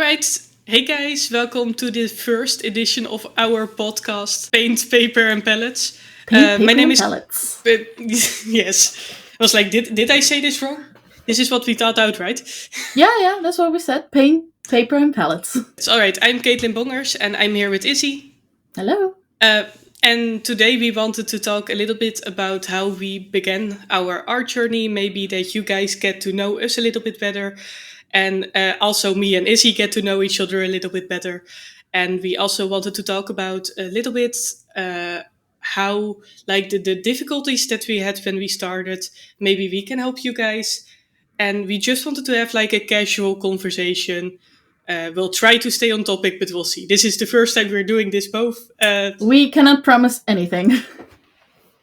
right. Hey guys, welcome to the first edition of our podcast, Paint, Paper and Pellets. Paint, My paper, name and is... pellets. yes. I was like, did I say this wrong? This is what we thought out, right? Yeah, that's what we said. Paint, paper, and pellets. It's all right. I'm Bongers and I'm here with Issy. Hello. Uh, and today we wanted to talk a little bit about how we began our art journey, maybe that you guys get to know us a little bit better. And also me and Issy get to know each other a little bit better. And we also wanted to talk about a little bit how, like, the difficulties that we had when we started. Maybe we can help you guys. And we just wanted to have like a casual conversation. We'll try to stay on topic, but we'll see. This is the first time we're doing this both. We cannot promise anything.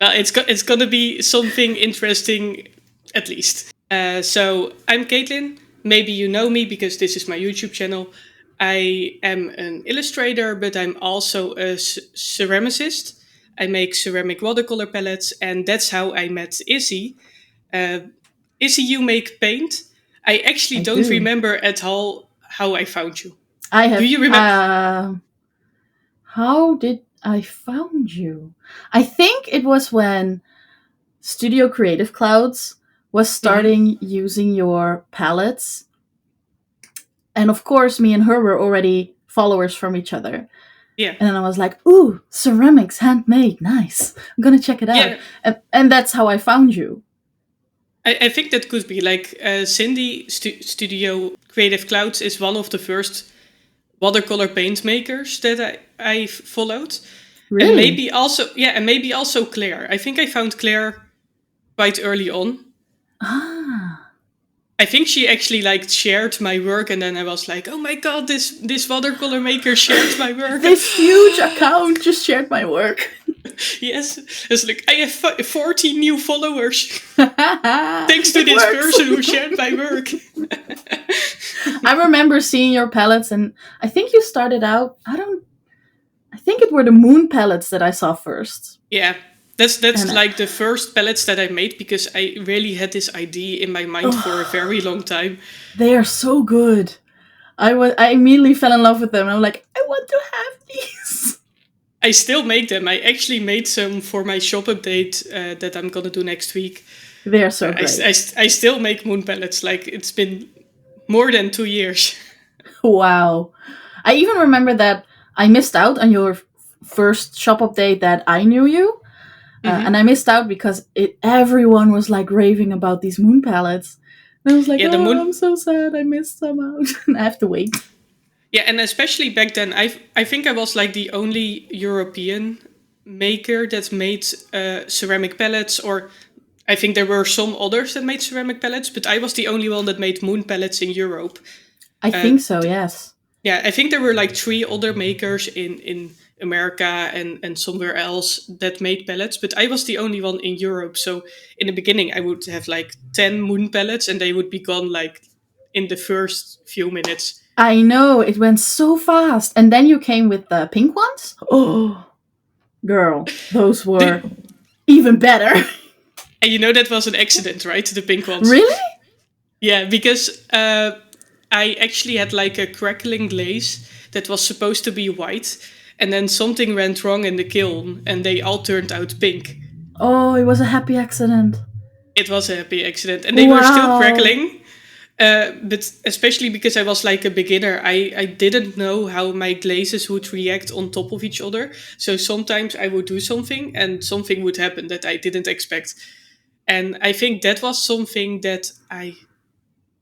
It's going to be something interesting, at least. So I'm Caitlin. Maybe you know me because this is my YouTube channel. I am an illustrator, but I'm also a ceramicist. I make ceramic watercolor palettes, and that's how I met Issy. Issy, you make paint. I actually don't remember at all how I found you. I have. Do you remember? How did I found you? I think it was when Studio Creative Clouds was starting using your palettes. And of course, me and her were already followers from each other. Yeah. And then I was like, ooh, ceramics, handmade, nice. I'm going to check it out. Yeah. And that's how I found you. I think that could be like Cindy Studio Creative Clouds is one of the first watercolor paint makers that I followed. Really? And maybe also Claire. I think I found Claire quite early on. I think she actually like shared my work, and then I was like, oh my god, this watercolor maker shared my work. This huge account just shared my work. Yes. It's like, I have 40 new followers. Thanks to this person who shared my work. I remember seeing your palettes, and I think you started out, I think it were the moon palettes that I saw first. Yeah. That's like the first palettes that I made, because I really had this idea in my mind for a very long time. They are so good. I immediately fell in love with them. I'm like, I want to have these. I still make them. I actually made some for my shop update that I'm going to do next week. They are so great. I still make moon palettes. Like, it's been more than 2 years. Wow. I even remember that I missed out on your first shop update that I knew you. And I missed out because everyone was like raving about these moon palettes. And I was like, I'm so sad. I missed some out. And I have to wait. Yeah, and especially back then, I think I was like the only European maker that made ceramic palettes. Or I think there were some others that made ceramic palettes, but I was the only one that made moon palettes in Europe. I think so, yes. Yeah, I think there were like 3 other makers in America and somewhere else that made pellets, but I was the only one in Europe. So in the beginning I would have like 10 moon pellets and they would be gone like in the first few minutes. I know, it went so fast. And then you came with the pink ones? Oh, girl, those were even better. And you know that was an accident, right? The pink ones. Really? Yeah, because I actually had like a crackling glaze that was supposed to be white. And then something went wrong in the kiln and they all turned out pink. Oh, it was a happy accident. It was a happy accident. And they were still crackling. But especially because I was like a beginner, I didn't know how my glazes would react on top of each other. So sometimes I would do something and something would happen that I didn't expect. And I think that was something that I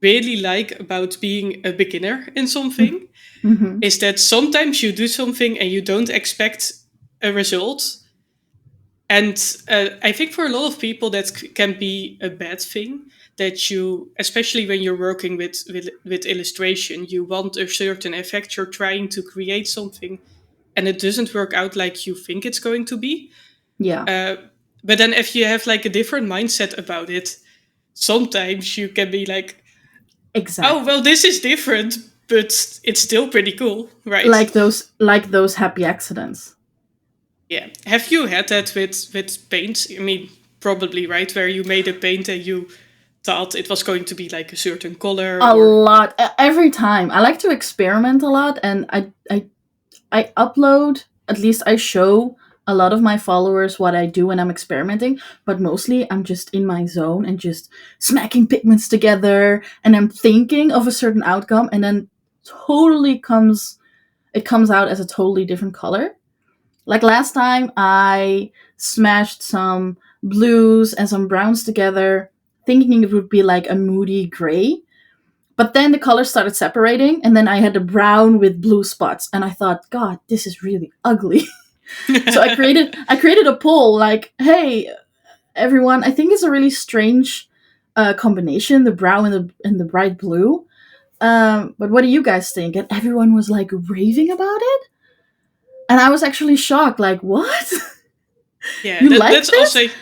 really like about being a beginner in something. Is that sometimes you do something and you don't expect a result. And I think for a lot of people that can be a bad thing, that you, especially when you're working with illustration, you want a certain effect, you're trying to create something and it doesn't work out like you think it's going to be. Yeah. But then if you have like a different mindset about it, sometimes you can be like, exactly. Oh, well, this is different, but it's still pretty cool, right? Like those happy accidents. Yeah. Have you had that with paint? I mean, probably, right? Where you made a paint and you thought it was going to be like a certain color A or lot. Every time. I like to experiment a lot, and I upload, at least I show a lot of my followers what I do when I'm experimenting, but mostly I'm just in my zone and just smacking pigments together, and I'm thinking of a certain outcome, and then totally comes out as a totally different color. Like last time I smashed some blues and some browns together, thinking it would be like a moody gray. But then the colors started separating, and then I had the brown with blue spots, and I thought, God, this is really ugly. So I created a poll like, hey, everyone, I think it's a really strange combination, the brown and the bright blue. But what do you guys think? And everyone was like raving about it, and I was actually shocked. Like, what? yeah, You like that's this? also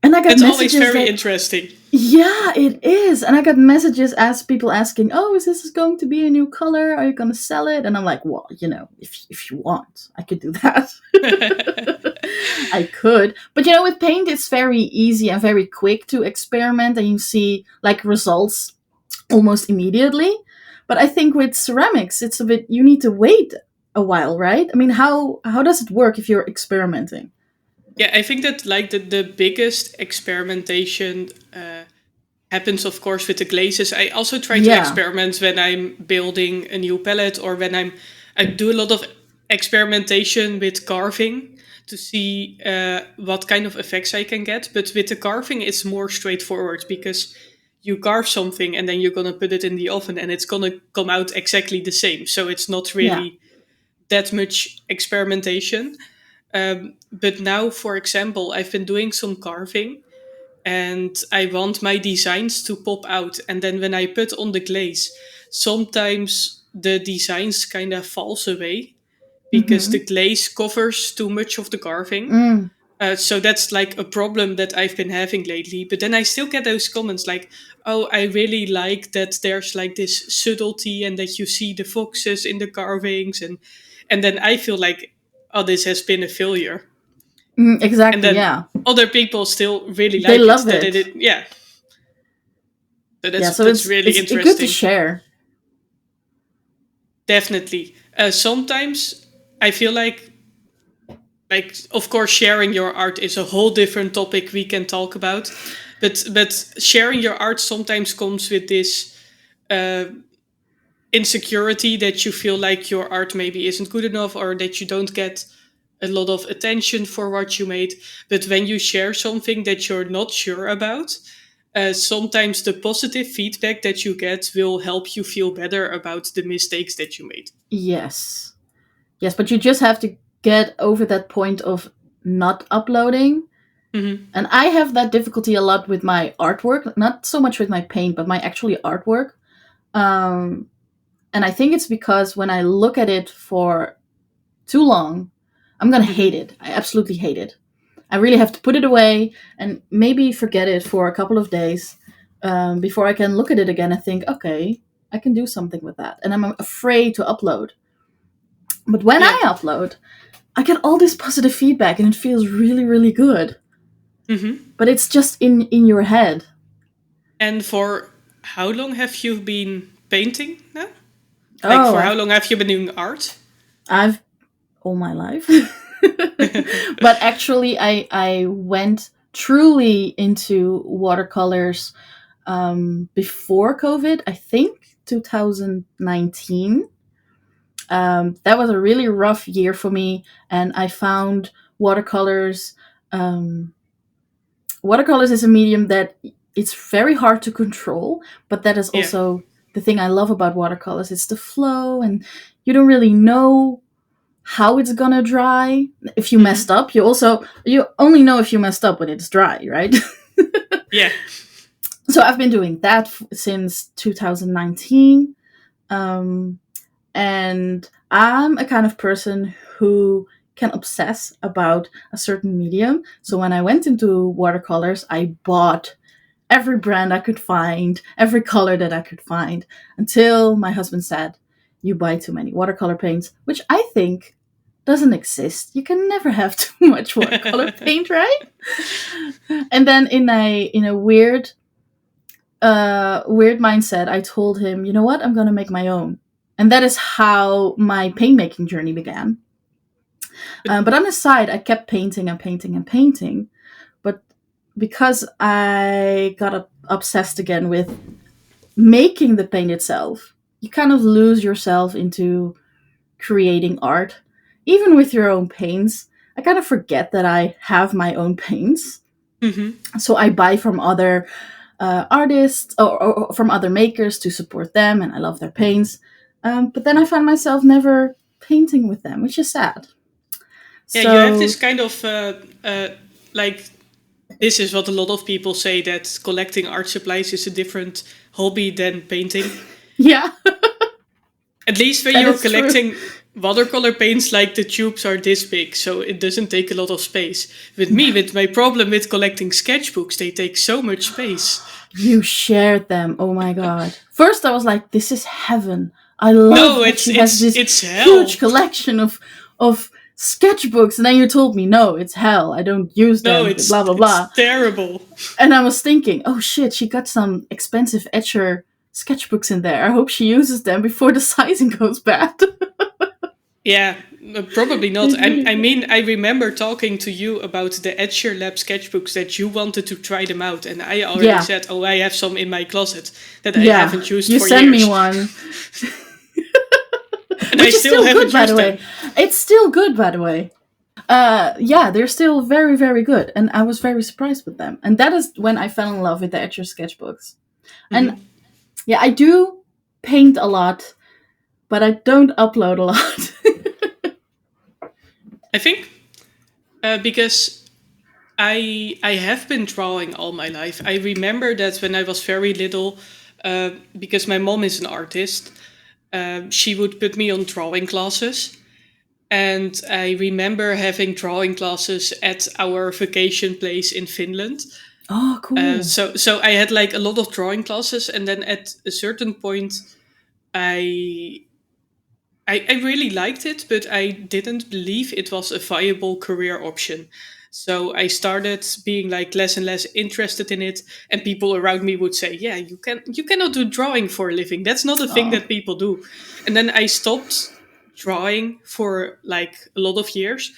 And I got that's always messages very like, interesting. yeah, it is. And I got messages as people asking, "Oh, is this going to be a new color? Are you going to sell it?" And I'm like, "Well, if you want, I could do that." I could. But with paint it's very easy and very quick to experiment, and you see like results almost immediately. But I think with ceramics it's a bit, you need to wait a while, right? I mean, how does it work if you're experimenting? Yeah, I think that like the biggest experimentation happens, of course, with the glazes. I also try to Yeah. experiment when I'm building a new palette, or when I do a lot of experimentation with carving to see what kind of effects I can get. But with the carving, it's more straightforward because you carve something and then you're gonna put it in the oven and it's gonna come out exactly the same. So it's not Yeah. really that much experimentation. But now, for example, I've been doing some carving and I want my designs to pop out. And then when I put on the glaze, sometimes the designs kind of falls away because the Mhm. glaze covers too much of the carving. Mm. So that's like a problem that I've been having lately. But then I still get those comments like, "Oh, I really like that there's like this subtlety and that you see the foxes in the carvings," and then I feel like, "Oh, this has been a failure." And Exactly, then yeah. other people still really They like it. love That it, it. yeah. So Yeah, so that's it's really it's good to interesting. share. Definitely. Sometimes I feel like of course sharing your art is a whole different topic we can talk about, but sharing your art sometimes comes with this uh, insecurity that you feel like your art maybe isn't good enough, or that you don't get a lot of attention for what you made. But when you share something that you're not sure about, sometimes the positive feedback that you get will help you feel better about the mistakes that you made. Yes. Yes, but you just have to get over that point of not uploading. Hmm. And I have that difficulty a lot with my artwork, not so much with my paint, but my actually artwork. Um, and I think it's because when I look at it for too long, I'm gonna hate Hmm. it. I absolutely hate it. I really have to put it away and maybe forget it for a couple of days before I can look at it again and think, okay, I can do something with that. And I'm afraid to upload. But when Yeah. I upload, I get all this positive feedback and it feels really, really good. Hmm. But it's just in your head. And for how long have you been painting now? Like, Oh, for how I've long have you been doing art? I've all my life. But actually, I went truly into watercolors before COVID. I think 2019. That was a really rough year for me, and I found watercolors. Um, Watercolors is a medium that it's very hard to control, but that is Yeah. also the thing I love about watercolors. It's the flow, and you don't really know how it's gonna dry. If you messed Hmm. up, you only know if you messed up when it's dry, right? Yeah. So I've been doing that since 2019. Um, and I'm a kind of person who can obsess about a certain medium. So when I went into watercolors, I bought every brand I could find, every color that I could find, until my husband said, "You buy too many watercolor paints," which I think doesn't exist. You can never have too much watercolor paint, right? And then in a weird weird mindset, I told him, you know what, I'm gonna make my own. And that is how my paint making journey began. But But on the side, I kept painting and painting and painting. But because I got obsessed again with making the paint itself, you kind of lose yourself into creating art. Even with your own paints, I kind of forget that I have my own paints. hmm So I buy from other artists, or from other makers to support them, and I love their paints. But then I find myself never painting with them, which is sad. yeah, you have So this kind of like this is what a lot of people say, that collecting art supplies is a different hobby than painting. yeah, At least when that you're is true. collecting watercolor paints, like the tubes are this big, so it doesn't take a lot of space. With me, with my problem with collecting sketchbooks, they take so much space. You shared them. Oh my god. First, I was like, "This is heaven." I love No, that it's she has it's this it's huge hell. collection of sketchbooks, and then you told me, "No, it's hell. I don't use No, them." Blah blah it's blah. terrible. And I was thinking, "Oh shit, she got some expensive etcher sketchbooks in there. I hope she uses them before the sizing goes bad." Yeah, probably not. It's really I good. mean, I remember talking to you about the Etcher Lab sketchbooks, that you wanted to try them out, and I already Yeah, said, "Oh, I have some in my closet that I yeah. haven't used You for send me years, one, and I which is still still good, haven't by the used way. them." It's still good, by the way. Yeah, they're still very, very good, and I was very surprised with them. And that is when I fell in love with the Etcher sketchbooks. And hmm yeah, I do paint a lot, but I don't upload a lot. I think because I have been drawing all my life. I remember that when I was very little, because my mom is an artist, she would put me on drawing classes. And I remember having drawing classes at our vacation place in Finland. Oh, cool. So I had like a lot of drawing classes, and then at a certain point, I I really liked it, but I didn't believe it was a viable career option. So I started being like less and less interested in it, and people around me would say, "Yeah, you cannot do drawing for a living. That's not a thing Oh, that people do." And then I stopped drawing for like a lot of years.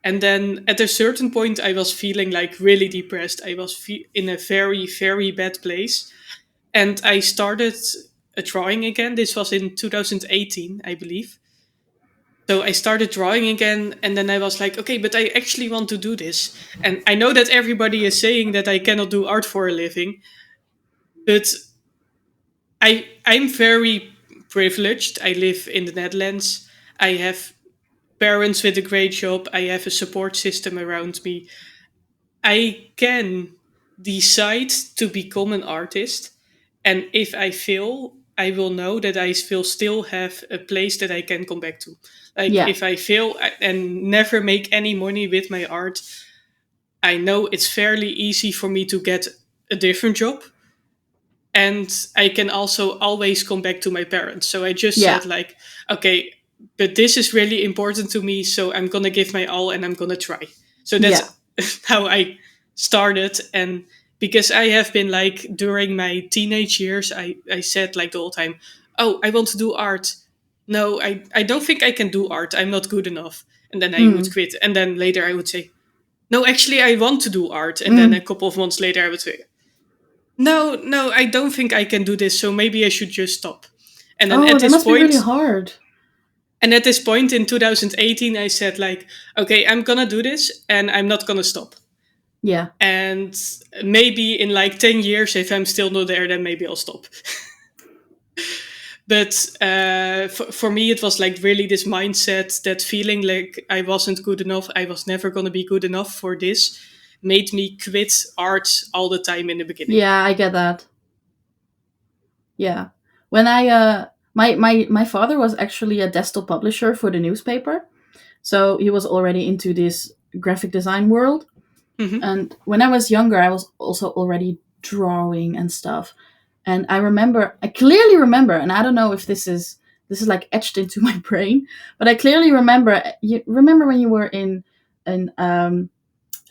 And then at a certain point, I was feeling like really depressed. I was in a very, very bad place. And I started drawing again. This was in 2018, I believe. So I started drawing again, and then I was like, okay, but I actually want to do this. And I know that everybody is saying that I cannot do art for a living, but I'm very privileged. I live in the Netherlands. I have parents with a great job. I have a support system around me. I can decide to become an artist, and if I fail, I will know that I will still have a place that I can come back to. Like yeah, if I fail and never make any money with my art, I know it's fairly easy for me to get a different job, and I can also always come back to my parents. So I just yeah, said like, okay, but this is really important to me, so I'm gonna give my all and I'm gonna try. So that's yeah, how I started. And because I have been like during my teenage years, I said like the whole time, oh, I want to do art. No, I don't think I can do art. I'm not good enough. And then I would mm, quit. And then later I would say, no, actually I want to do art. And then a mm. couple of months later I would say, no, I don't think I can do this, so maybe I should just stop. And then Oh, at that this must be really point, hard. in 2018, I said like, okay, I'm gonna do this, and I'm not gonna stop. Yeah, And maybe in like 10 years, if I'm still not there, then maybe I'll stop. But for me, it was like really this mindset, that feeling like I wasn't good enough, I was never gonna be good enough for this, made me quit art all the time in the beginning. yeah, I get that. Yeah, when I my father was actually a desktop publisher for the newspaper, so he was already into this graphic design world. hmm And when I was younger, I was also already drawing and stuff. And I clearly remember, and I don't know if this is like etched into my brain, but I clearly remember. You remember when you were in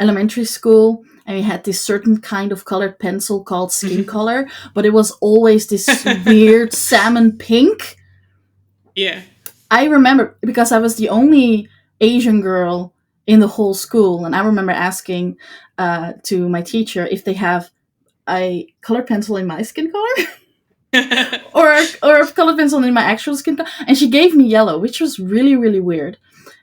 elementary school and we had this certain kind of colored pencil called skin color, but it was always this weird salmon pink. Yeah. I remember because I was the only Asian girl in the whole school, and I remember asking to my teacher if they have a colored pencil in my skin color. or a colored pencil in my actual skin color, and she gave me yellow, which was really, really weird.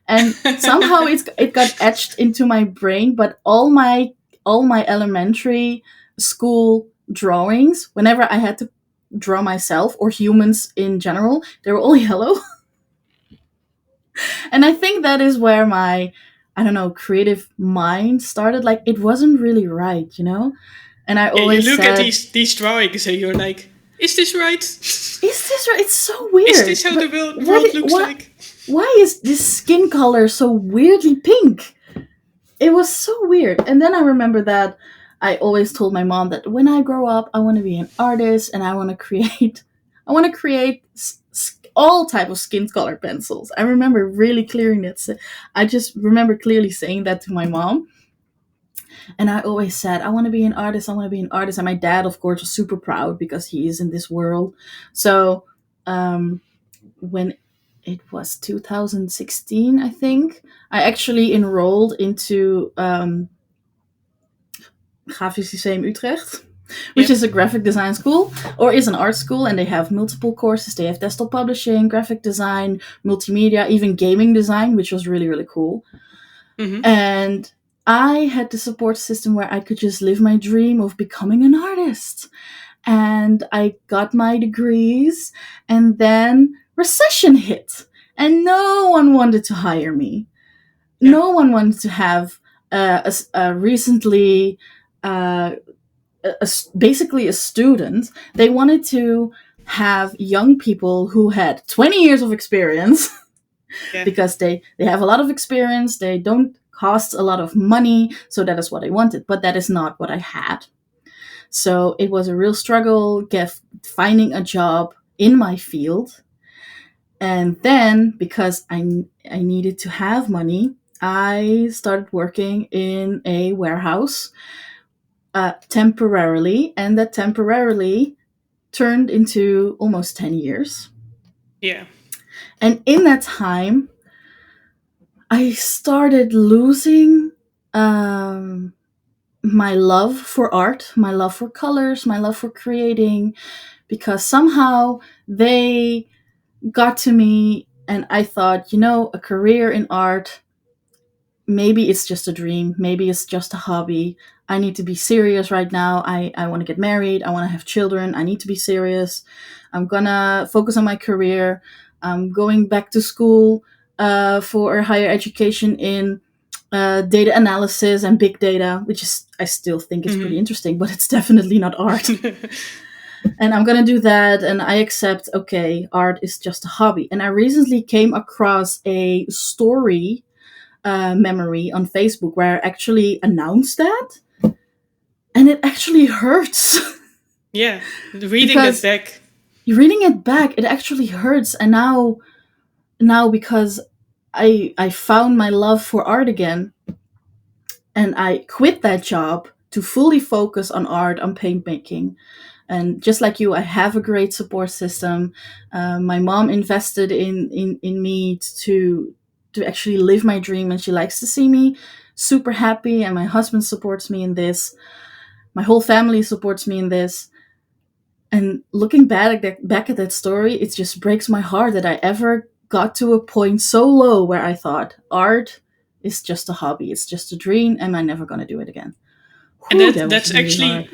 And somehow it got etched into my brain. But all my elementary school drawings, whenever I had to draw myself or humans in general, they were all yellow. And I think that is where my, I don't know, creative mind started. Like, it wasn't really right, you know. And I Yeah, you always look at said, these drawings and you're like, is this right? "Is this right? It's so weird. Is this how But the world looks like? why is this skin color so weirdly pink?" It was so weird. And then I remember that I always told my mom that when I grow up, I want to be an artist and I want to create, I want to create all type of skin color pencils. I remember really clearly that. I just remember clearly saying that to my mom. And I always said, I want to be an artist. I want to be an artist. And my dad, of course, was super proud because he is in this world. So when it was 2016, I think, I actually enrolled into Grafisch Lyceum Utrecht, which Yeah. is a graphic design school, or is an art school, and they have multiple courses. They have desktop publishing, graphic design, multimedia, even gaming design, which was really, really cool. Mm-hmm. And I had the support system where I could just live my dream of becoming an artist. And I got my degrees, and then recession hit, and no one wanted to hire me. Yeah. No one wanted to have a recently, basically a student. They wanted to have young people who had 20 years of experience Yeah. because they have a lot of experience. They don't cost a lot of money, so that is what I wanted. But that is not what I had. So it was a real struggle finding a job in my field. And then, because I needed to have money, I started working in a warehouse temporarily, and that temporarily turned into almost 10 years. Yeah. And in that time, I started losing my love for art, my love for colors, my love for creating, because somehow they got to me, and I thought, a career in art, maybe it's just a dream, maybe it's just a hobby. I need to be serious right now. I want to get married, I want to have children, I need to be serious. I'm gonna focus on my career. I'm going back to school for a higher education in data analysis and big data, which is, I still think it's pretty interesting, but it's definitely not art. And I'm gonna do that, and I accept, okay, art is just a hobby. And I recently came across a story memory on Facebook where I actually announced that, and it actually hurts. Yeah. Reading that back. Reading it back, it actually hurts. And now because I found my love for art again, and I quit that job to fully focus on art, on paint making. And just like you, I have a great support system. My mom invested in me to actually live my dream, and she likes to see me super happy. And my husband supports me in this. My whole family supports me in this. And looking back at that story, it just breaks my heart that I ever got to a point so low where I thought art is just a hobby, it's just a dream, and I'm never gonna do it again. And Whew, that's really actually, hard.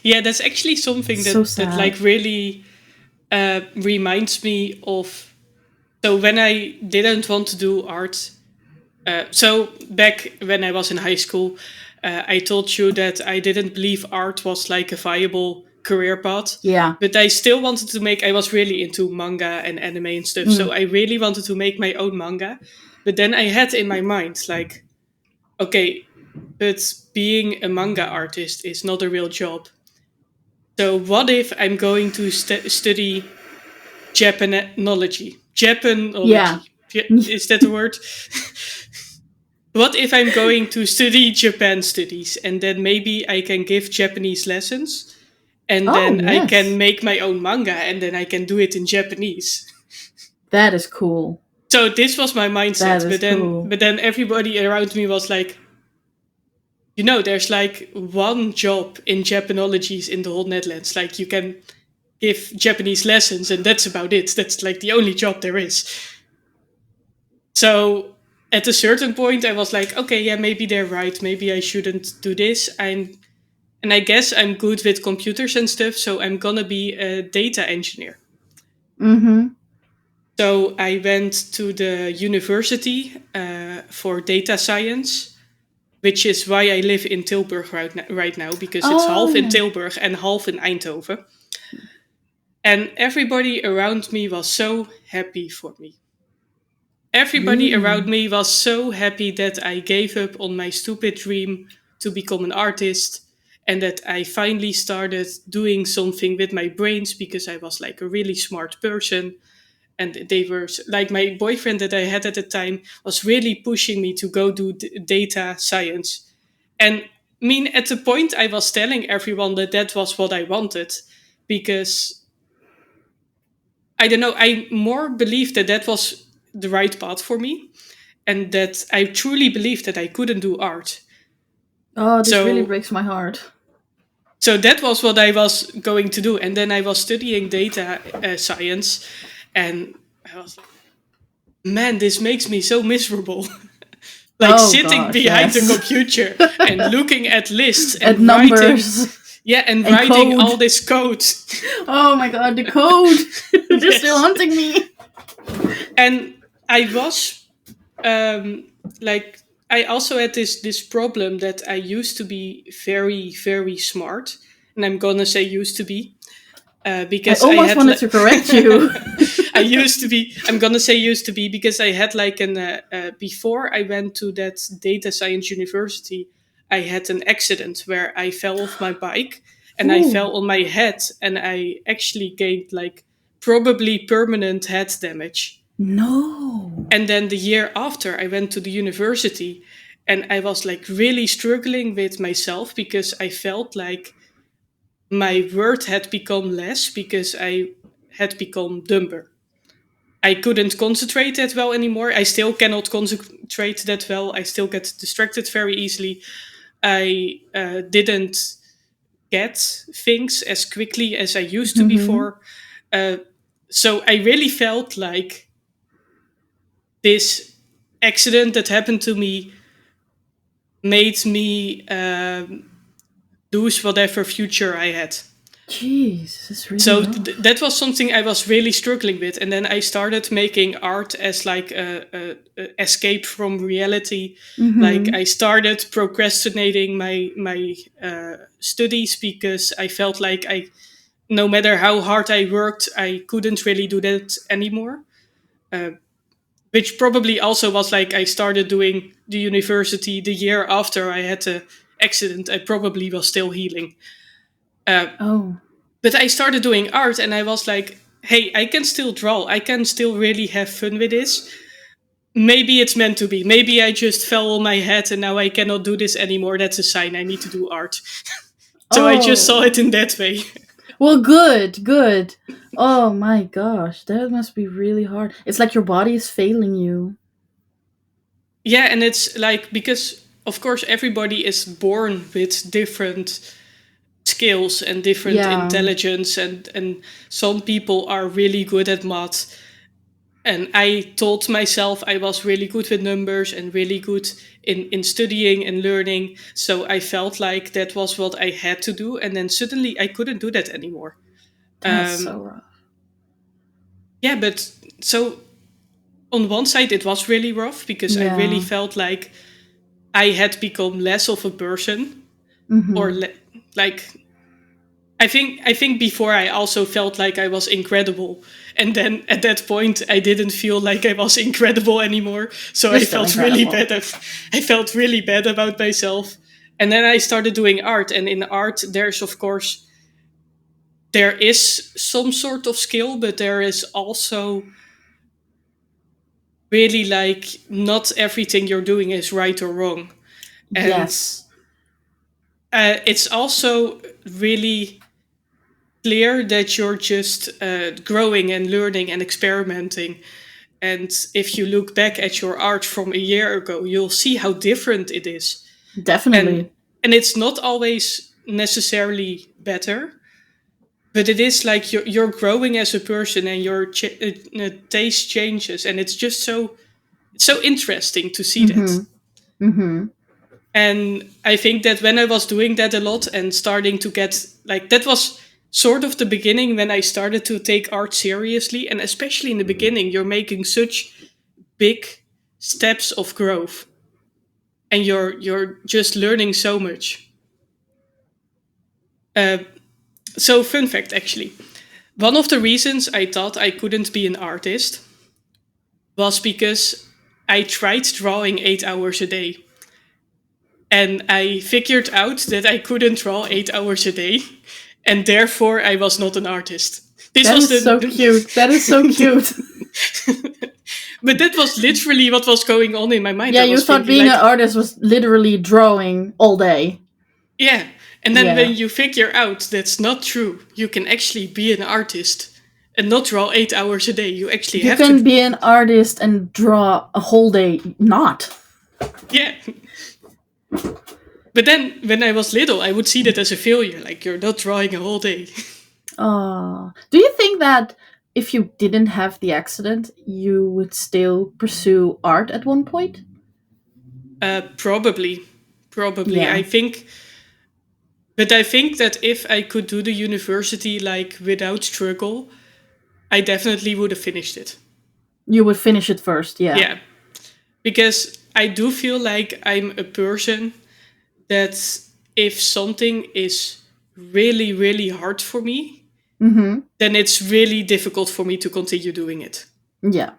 yeah, that's actually something So that sad. like really reminds me of. So when I didn't want to do art, so back when I was in high school, I told you that I didn't believe art was like a viable career path. Yeah. But I still wanted to make. I was really into manga and anime and stuff, so I really wanted to make my own manga. But then I had in my mind like, okay, but being a manga artist is not a real job. So what if I'm going to study Japanology? Yeah. Japanology. Is that a word? what if I'm going to study Japan studies and then maybe I can give Japanese lessons and Oh, then I can yes. make my own manga and then I can do it in Japanese. That is cool. So this was my That mindset, is cool. but then everybody around me was like, there's like one job in Japanologies in the whole Netherlands. Like you can give Japanese lessons and that's about it. That's like the only job there is. So at a certain point I was like, okay, yeah, maybe they're right. Maybe I shouldn't do this. And I guess I'm good with computers and stuff, so I'm gonna be a data engineer. Mm-hmm. So I went to the university for data science, which is why I live in Tilburg right now, because it's Oh, half in yeah. Tilburg and half in Eindhoven. And everybody around me was so happy for me. Everybody around Really? me was so happy that I gave up on my stupid dream to become an artist and that I finally started doing something with my brains because I was like a really smart person. And they were like, my boyfriend that I had at the time was really pushing me to go do data science. And I mean, at the point, I was telling everyone that that was what I wanted because I don't know, I more believed that that was the right path for me and that I truly believed that I couldn't do art. Oh, this really So breaks my heart. so that was what I was going to do, and then I was studying data science, and I was like, man, this makes me so miserable. Like Oh sitting gosh, behind the yes. computer and looking at lists At and writing, numbers yeah, and and writing all code. this code. Oh my god, the code. They're still Yes, hunting me. and I was like, I also had this problem that I used to be very smart, and I'm gonna say used to be I because I almost had wanted to correct you. I used to be, I'm gonna say used to be because I had like an before I went to that data science university, I had an accident where I fell off my bike and I Ooh, fell on my head and I actually gained like probably permanent head damage. no. And then the year after, I went to the university and I was like really struggling with myself because I felt like my word had become less because I had become dumber. I couldn't concentrate that well anymore. I still cannot concentrate that well. I still get distracted very easily. I didn't get things as quickly as I used to Mm-hmm. before. Uh, so I really felt like this accident that happened to me made me lose whatever future I had. Jeez, this is really So rough. that was something I was really struggling with, and then I started making art as like a escape from reality. Like Mm-hmm. I started procrastinating my studies because I felt like no matter how hard I worked, I couldn't really do that anymore. Uh, which probably also was like I started doing the university the year after I had the accident. I probably was still healing. Uh, Oh. but I started doing art and I was like, hey, I can still draw. I can still really have fun with this. Maybe it's meant to be. Maybe I just fell on my head and now I cannot do this anymore. That's a sign I need to do art. So I just saw it Oh. in that way. Well, good, good. Oh my gosh, that must be really hard. It's like your body is failing you. Yeah, and it's like, because of course everybody is born with different skills and different Yeah. intelligence, and some people are really good at math. And I told myself I was really good with numbers and really good in studying and learning. So I felt like that was what I had to do. And then suddenly I couldn't do that anymore. That's so rough. Yeah, but so on one side, it was really rough because I really Yeah. felt like I had become less of a person, or Mm-hmm. like I think before I also felt like I was incredible. And then at that point I didn't feel like I was incredible anymore. So You're I still felt really incredible. bad. I felt really bad about myself. And then I started doing art, and in art there's of course there is some sort of skill, but there is also really like not everything you're doing is right or wrong. And Yes. it's also really clear that you're just growing and learning and experimenting. And if you look back at your art from a year ago, you'll see how different it is. And Definitely. and it's not always necessarily better, but it is like you're growing as a person and your taste changes, and it's just so interesting to see that. Mm-hmm. Mm-hmm. And I think that when I was doing that a lot and starting to get like that was sort of the beginning when I started to take art seriously. And especially in the beginning, you're making such big steps of growth and you're just learning so much. Uh, so fun fact actually. One of the reasons I thought I couldn't be an artist was because I tried drawing 8 hours a day. And I figured out that I couldn't draw 8 hours a day, and therefore I was not an artist. This That was is so cute. That is so cute. but that was literally what was going on in my mind. Yeah, I you was thought thinking being an like, artist was literally drawing all day. yeah. And then Yeah. when you figure out that's not true, you can actually be an artist and not draw 8 hours a day. You actually You have to. can be an artist and draw a whole day not. Yeah. But then when I was little, I would see that as a failure. Like, you're not drawing a whole day. Do you think that if you didn't have the accident, you would still pursue art at one point? Probably. Probably. Yeah. I think that if I could do the university like without struggle, I definitely would have finished it. You would finish it first, yeah. Yeah. Because I do feel like I'm a person that if something is really, really hard for me, Mm-hmm. then it's really difficult for me to continue doing it. Yeah.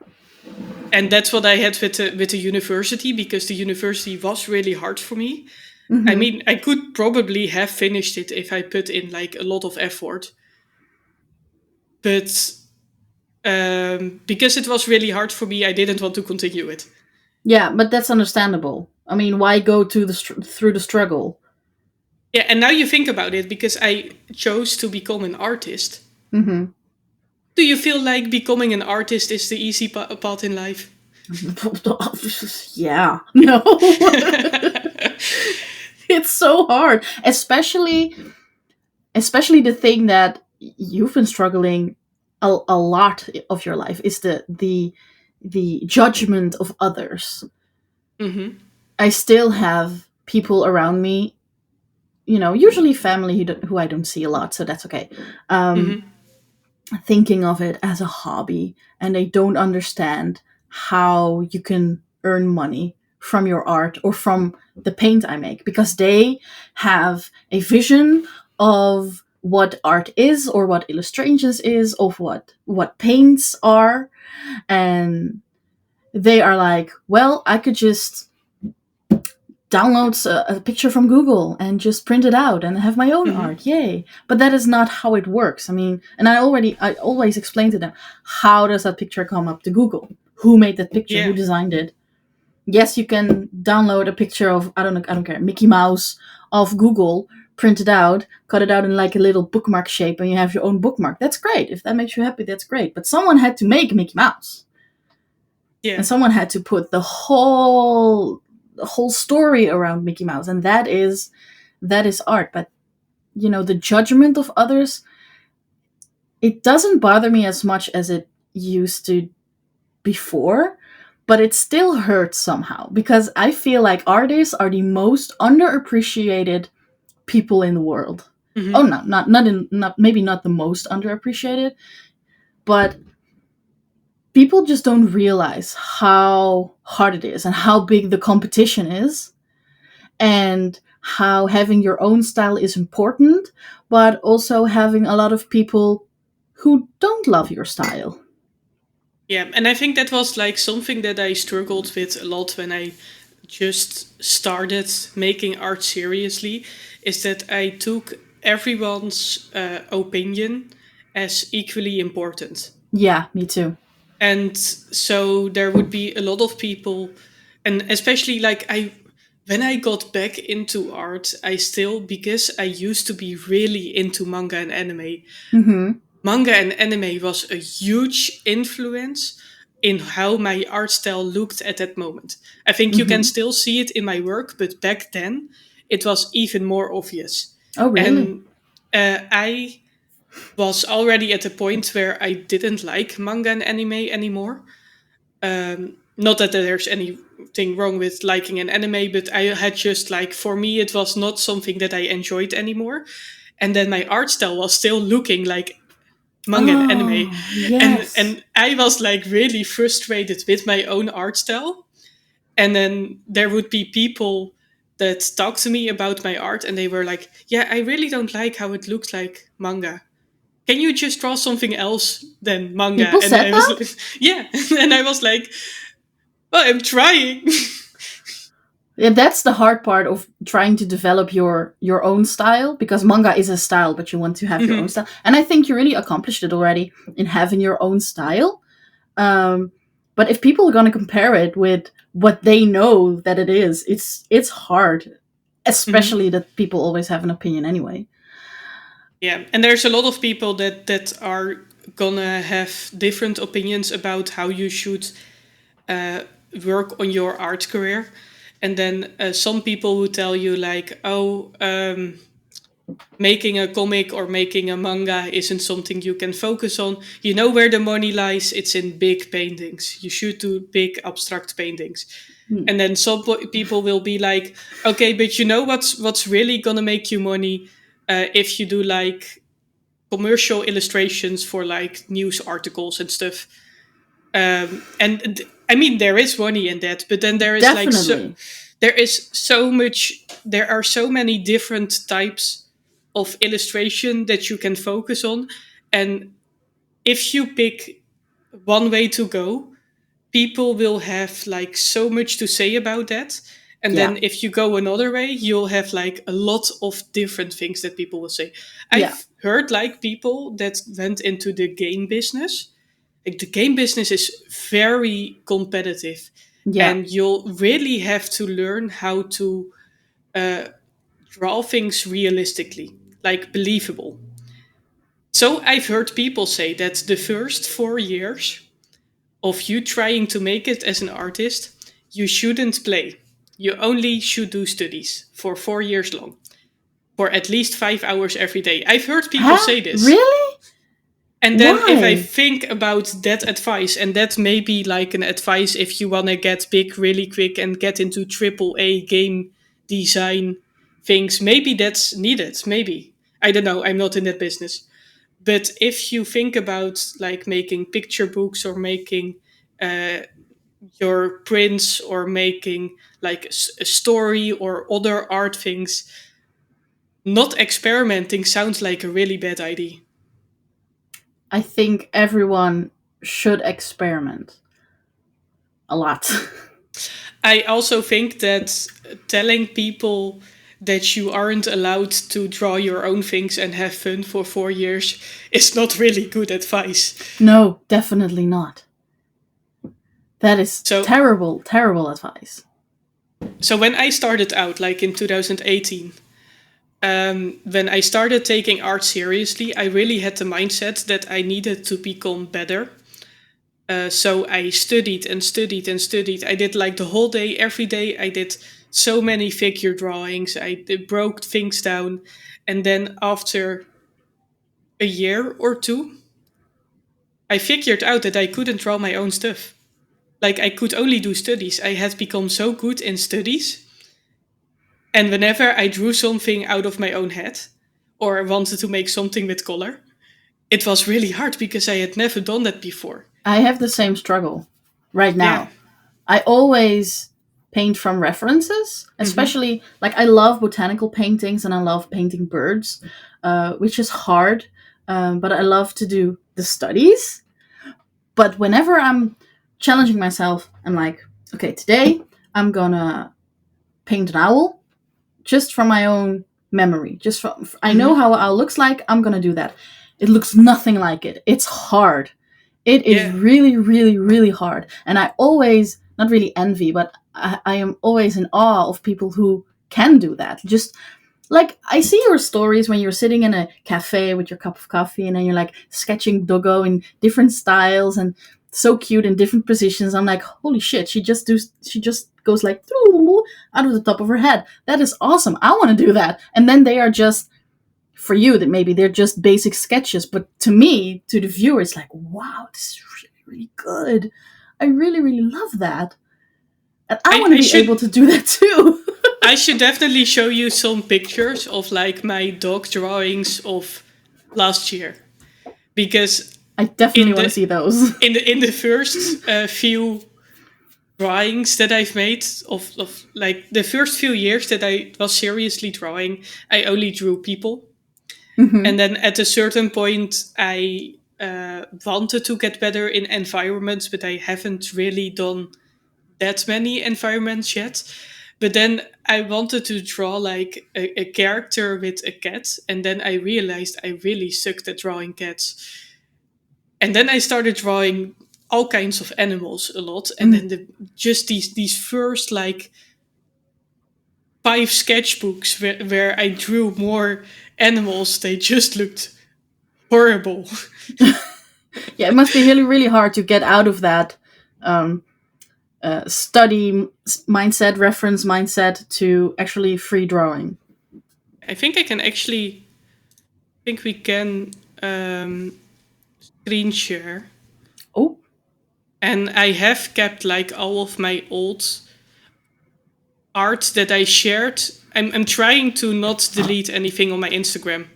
And that's what I had with the university, because the university was really hard for me. I Mm-hmm. mean, I could probably have finished it if I put in like a lot of effort, but because it was really hard for me, I didn't want to continue it. Yeah, but that's understandable. I mean, why go to through the struggle? Yeah, and now you think about it, because I chose to become an artist. Mm-hmm. Do you feel like becoming an artist is the easy path in life? Yeah. No. It's so hard, especially the thing that you've been struggling a lot of your life is the judgment of others. Mm-hmm. I still have people around me, usually family who I don't see a lot, so that's okay. Mm-hmm. Thinking of it as a hobby, and they don't understand how you can earn money from your art or from the paint I make, because they have a vision of what art is or what illustrations is, of what paints are, and they are like, well, I could just download a picture from Google and just print it out and have my own Mm-hmm. art. Yay. But that is not how it works. I mean, and I always explain to them, how does that picture come up to Google? Who made that picture? Who Yeah. designed it? Yes, you can download a picture of, I don't care, Mickey Mouse of Google, print it out, cut it out in like a little bookmark shape, and you have your own bookmark. That's great. If that makes you happy, that's great. But someone had to make Mickey Mouse. Yeah. And someone had to put the whole story around Mickey Mouse, and that is art. But the judgment of others, it doesn't bother me as much as it used to before, but it still hurts somehow, because I feel like artists are the most underappreciated people in the world. Oh, Mm-hmm. no, not maybe not the most underappreciated, but people just don't realize how hard it is and how big the competition is, and how having your own style is important, but also having a lot of people who don't love your style. Yeah, and I think that was like something that I struggled with a lot when I just started making art seriously, is that I took everyone's opinion as equally important. Yeah, me too. And so there would be a lot of people, and especially like when I got back into art, I still, because I used to be really into manga and anime, Mm-hmm. manga and anime was a huge influence in how my art style looked at that moment. I think you can Mm-hmm. still see it in my work, but back then it was even more obvious. Oh, really? And I was already at a point where I didn't like manga and anime anymore. Not that there's anything wrong with liking an anime, but I had just like, for me, it was not something that I enjoyed anymore. And then my art style was still looking like manga and anime. Oh, and yes. and I was like really frustrated with my own art style. And then there would be people that talk to me about my art and they were like, yeah, I really don't like how it looks like manga. Can you just draw something else than manga? People And said I was that? like, yeah. And I was like, well, I'm trying. Yeah, that's the hard part of trying to develop your own style, because manga is a style, but you want to have your own Mhm. style. And I think you really accomplished it already in having your own style. Um, but if people are going to compare it with what they know that it is, it's hard, Mhm. especially that people always have an opinion anyway. Yeah, and there's a lot of people that are gonna have different opinions about how you should uh, work on your art career. And then some people who tell you like, oh, making a comic or making a manga isn't something you can focus on. You know where the money lies? It's in big paintings. You should do big abstract paintings. Hmm. And then some people will be like, okay, but you know what's really gonna make you money if you do like commercial illustrations for like news articles and stuff. I mean, there is money in that, but then there is like Definitely. there are so many different types of illustration that you can focus on. And if you pick one way to go, people will have like so much to say about that. And Yeah. then if you go another way, you'll have like a lot of different things that people will say. Yeah. I've heard like people that went into the game business. Like the game business is very competitive, Yeah. and you'll really have to learn how to uh, draw things realistically, like believable. So I've heard people say that the first 4 years of you trying to make it as an artist, you shouldn't play. You only should do studies for 4 years long, for at least 5 hours every day. I've heard people Huh? say this. Really? And then if I Why? think about that advice, and that may be like an advice if you want to get big really quick and get into triple A game design things, maybe that's needed. Maybe. I don't know. I'm not in that business. But if you think about like making picture books or making uh, your prints or making like a story or other art things, not experimenting sounds like a really bad idea. I think everyone should experiment a lot. I also think that telling people that you aren't allowed to draw your own things and have fun for 4 years is not really good advice. No, definitely not. That is So, terrible, terrible advice. so when I started out, like in 2018, when I started taking art seriously, I really had the mindset that I needed to become better. So I studied and studied and studied. I did like the whole day, every day. I did so many figure drawings. Broke things down. And then after a year or two, I figured out that I couldn't draw my own stuff. Like I could only do studies. I had become so good in studies. And whenever I drew something out of my own head or wanted to make something with color, it was really hard because I had never done that before. I have the same struggle right Yeah. now. I always paint from references, Hmm. especially like I love botanical paintings and I love painting birds, which is hard, but I love to do the studies. But whenever I'm challenging myself, I'm like, okay, today I'm gonna paint an owl just from my own memory. Just from I know Hmm. how an owl looks like. I'm gonna do that. It looks nothing like it. It's hard. It is Yeah. really, really, really hard. And I always, not really envy, but I am always in awe of people who can do that. Just like, I see your stories when you're sitting in a cafe with your cup of coffee and then you're like sketching Doggo in different styles and so cute in different positions. I'm like, holy shit, she just goes like out of the top of her head. That is awesome. I want to do that. And then they are just, for you, that maybe they're just basic sketches, but to me, to the viewer, it's like, wow, this is really, really good. I really, really love that. And I want to I be able should to do that too. I should definitely show you some pictures of like my dog drawings of last year, because I definitely in want to the see those. in the first few drawings that I've made of like the first few years that I was seriously drawing, I only drew people. Hmm. And then at a certain point, I wanted to get better in environments, but I haven't really done that many environments yet. But then I wanted to draw like a character with a cat, and then I realized I really sucked at drawing cats. And then I started drawing all kinds of animals a lot, and then just these first like 5 sketchbooks where I drew more animals, they just looked horrible. Yeah, it must be really, really hard to get out of that um, study mindset, reference mindset, to actually free drawing. I think I can actually think we can screen share. Oh, And I have kept like all of my old art that I shared. I'm trying to not delete anything on my Instagram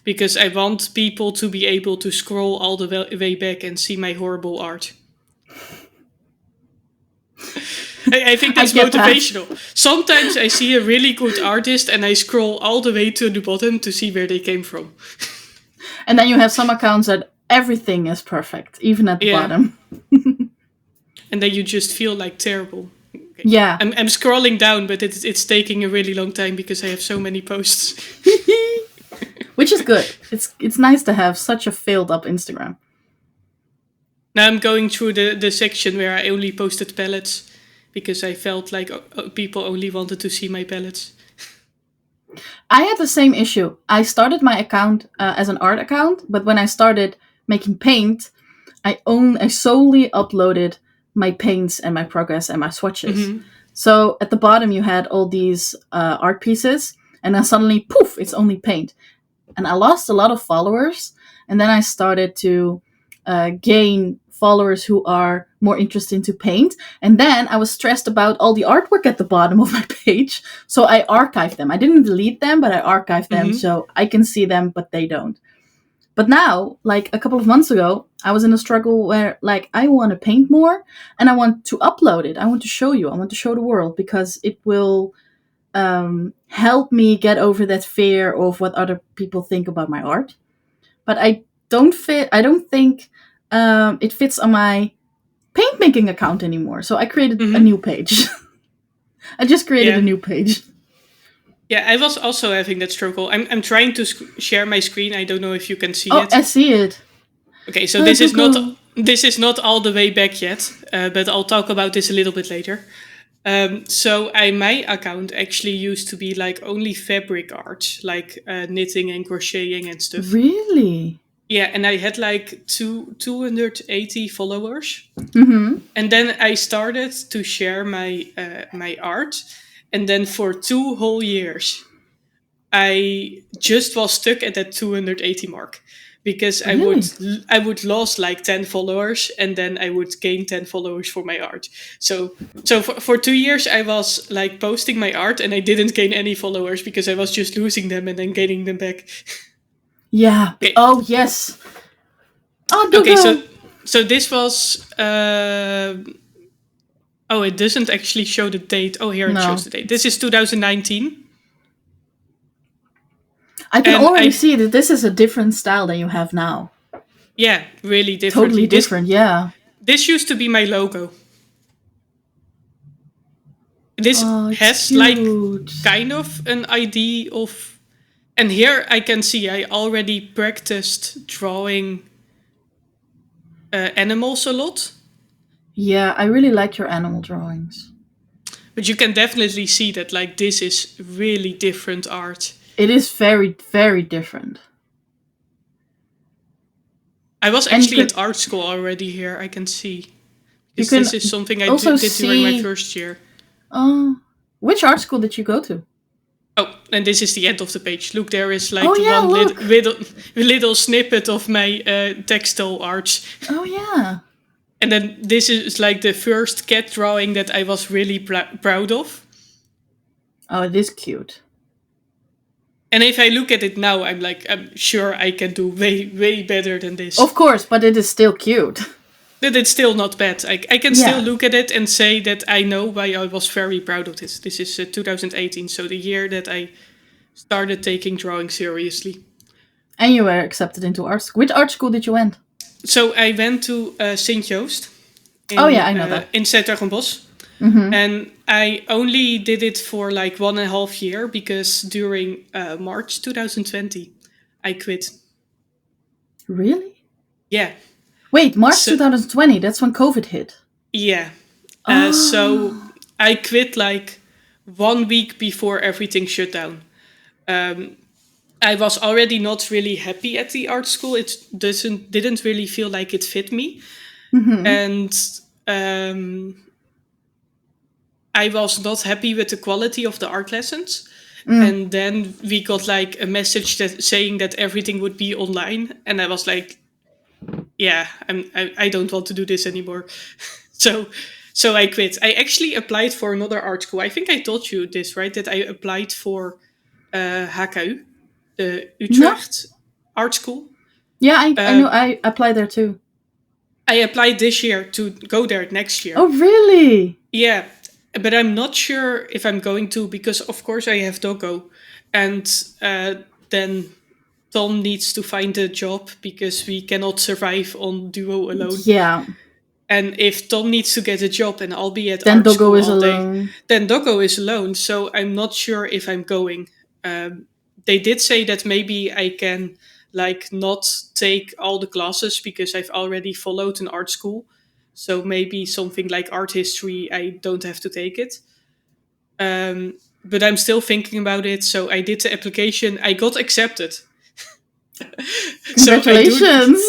because I want people to be able to scroll all the way back and see my horrible art. I think I that's get that. motivational. Sometimes I see a really good artist and I scroll all the way to the bottom to see where they came from. And then you have some accounts that everything is perfect, even at the Yeah. bottom. And then you just feel like terrible. Okay. Yeah. I'm scrolling down, but it's taking a really long time because I have so many posts. Which is good. It's nice to have such a filled up Instagram. Now I'm going through the section where I only posted palettes because I felt like people only wanted to see my palettes. I had the same issue. I started my account as an art account, but when I started making paint, I solely uploaded my paints and my progress and my swatches. Mm-hmm. So at the bottom you had all these art pieces, and then suddenly, poof, it's only paint. And I lost a lot of followers, and then I started to gain followers who are more interested into paint. And then I was stressed about all the artwork at the bottom of my page, so I archived them. I didn't delete them, but I archived them so I can see them, but they don't. But now, like a couple of months ago, I was in a struggle where, like, I want to paint more and I want to upload it. I want to show you. I want to show the world because it will help me get over that fear of what other people think about my art. But I don't think it fits on my paint making account anymore. So I created a new page. I just created a new page. Yeah, I was also having that struggle. I'm trying to share my screen. I don't know if you can see it. Oh, I see it. Okay, so this is not all the way back yet, but I'll talk about this a little bit later. So my account actually used to be like only fabric art, like knitting and crocheting and stuff. Really? Yeah, and I had like 280 followers. Mm-hmm. And then I started to share my art, and then for 2 whole years, I just was stuck at that 280 mark because Really? I would lose like 10 followers and then I would gain 10 followers for my art. So for 2 years I was like posting my art and I didn't gain any followers because I was just losing them and then gaining them back. Yeah. Okay. Oh yes. Oh, okay, so this was oh, it doesn't actually show the date. Oh, here it shows the date. This is 2019. I can already see that this is a different style than you have now. Yeah, really different. Totally different, yeah. This used to be my logo. This has cute. like kind of an idea of, and here I can see I already practiced drawing animals a lot. Yeah, I really like your animal drawings. But you can definitely see that like this is really different art. It is very, very different. I was And you actually can at art school already here, I can see. you Because can this is something I also did during my see first year. uh which art school did you go to? Oh, and this is the end of the page. Look, there is Oh like yeah, one look. little snippet of my textile arts. Oh yeah. And then this is like the first cat drawing that I was really proud of. Oh, it is cute. And if I look at it now, I'm sure I can do way, way better than this. Of course, but it is still cute. But it's still not bad. I can still Yeah. look at it and say that I know why I was very proud of this. This is 2018, so the year that I started taking drawing seriously. And you were accepted into art school. Which art school did you went? So I went to Sint Joost Oh yeah, I know that. in Zettergenbos. Mm-hmm. And I only did it for like 1.5 years because during March 2020, I quit. Really? Yeah. Wait, March So, 2020. That's when COVID hit. yeah. So Oh. I quit like 1 week before everything shut down. Um, I was already not really happy at the art school. It didn't really feel like it fit me, Mm-hmm. and I was not happy with the quality of the art lessons. Mm. And then we got like a message that saying that everything would be online, and I was like, "Yeah, I don't want to do this anymore." so so I quit. I actually applied for another art school. I think I told you this, right? That I applied for HKU, the No. Utrecht Art School. Yeah, I know. Um, I applied there too. I applied this year to go there next year. Oh really? Yeah, but I'm not sure if I'm going to because, of course, I have Doggo, and then Tom needs to find a job because we cannot survive on Duo alone. Yeah. And if Tom needs to get a job and I'll be at Then art Doggo school is all day, alone. then Doggo is alone. So I'm not sure if I'm going. They did say that maybe I can like not take all the classes because I've already followed an art school. So maybe something like art history, I don't have to take it. But I'm still thinking about it. So I did the application. I got accepted. So I do. Congratulations.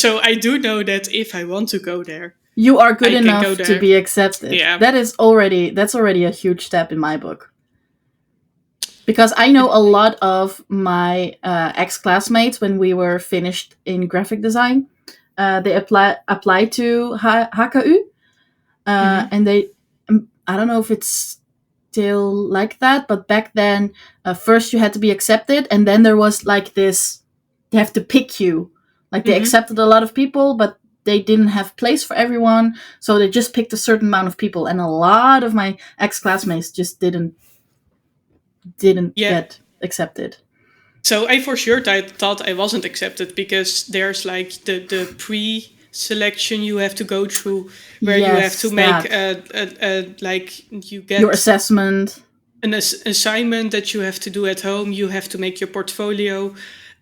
So I do know that if I want to go there, You are good I can go enough to there. be accepted. Yeah. That's already a huge step in my book. Because I know a lot of my ex-classmates when we were finished in graphic design, they applied to HKU, Mhm. and they I don't know if it's still like that, but back then, first you had to be accepted, and then there was like this, they have to pick you. Like they Mhm. accepted a lot of people, but they didn't have place for everyone, so they just picked a certain amount of people, and a lot of my ex-classmates just didn't Yeah. get accepted. So I for sure thought I wasn't accepted because there's like the pre-selection you have to go through, where you have to Yes, make that like you your get assessment. an assignment that you have to do at home. You have to make your portfolio,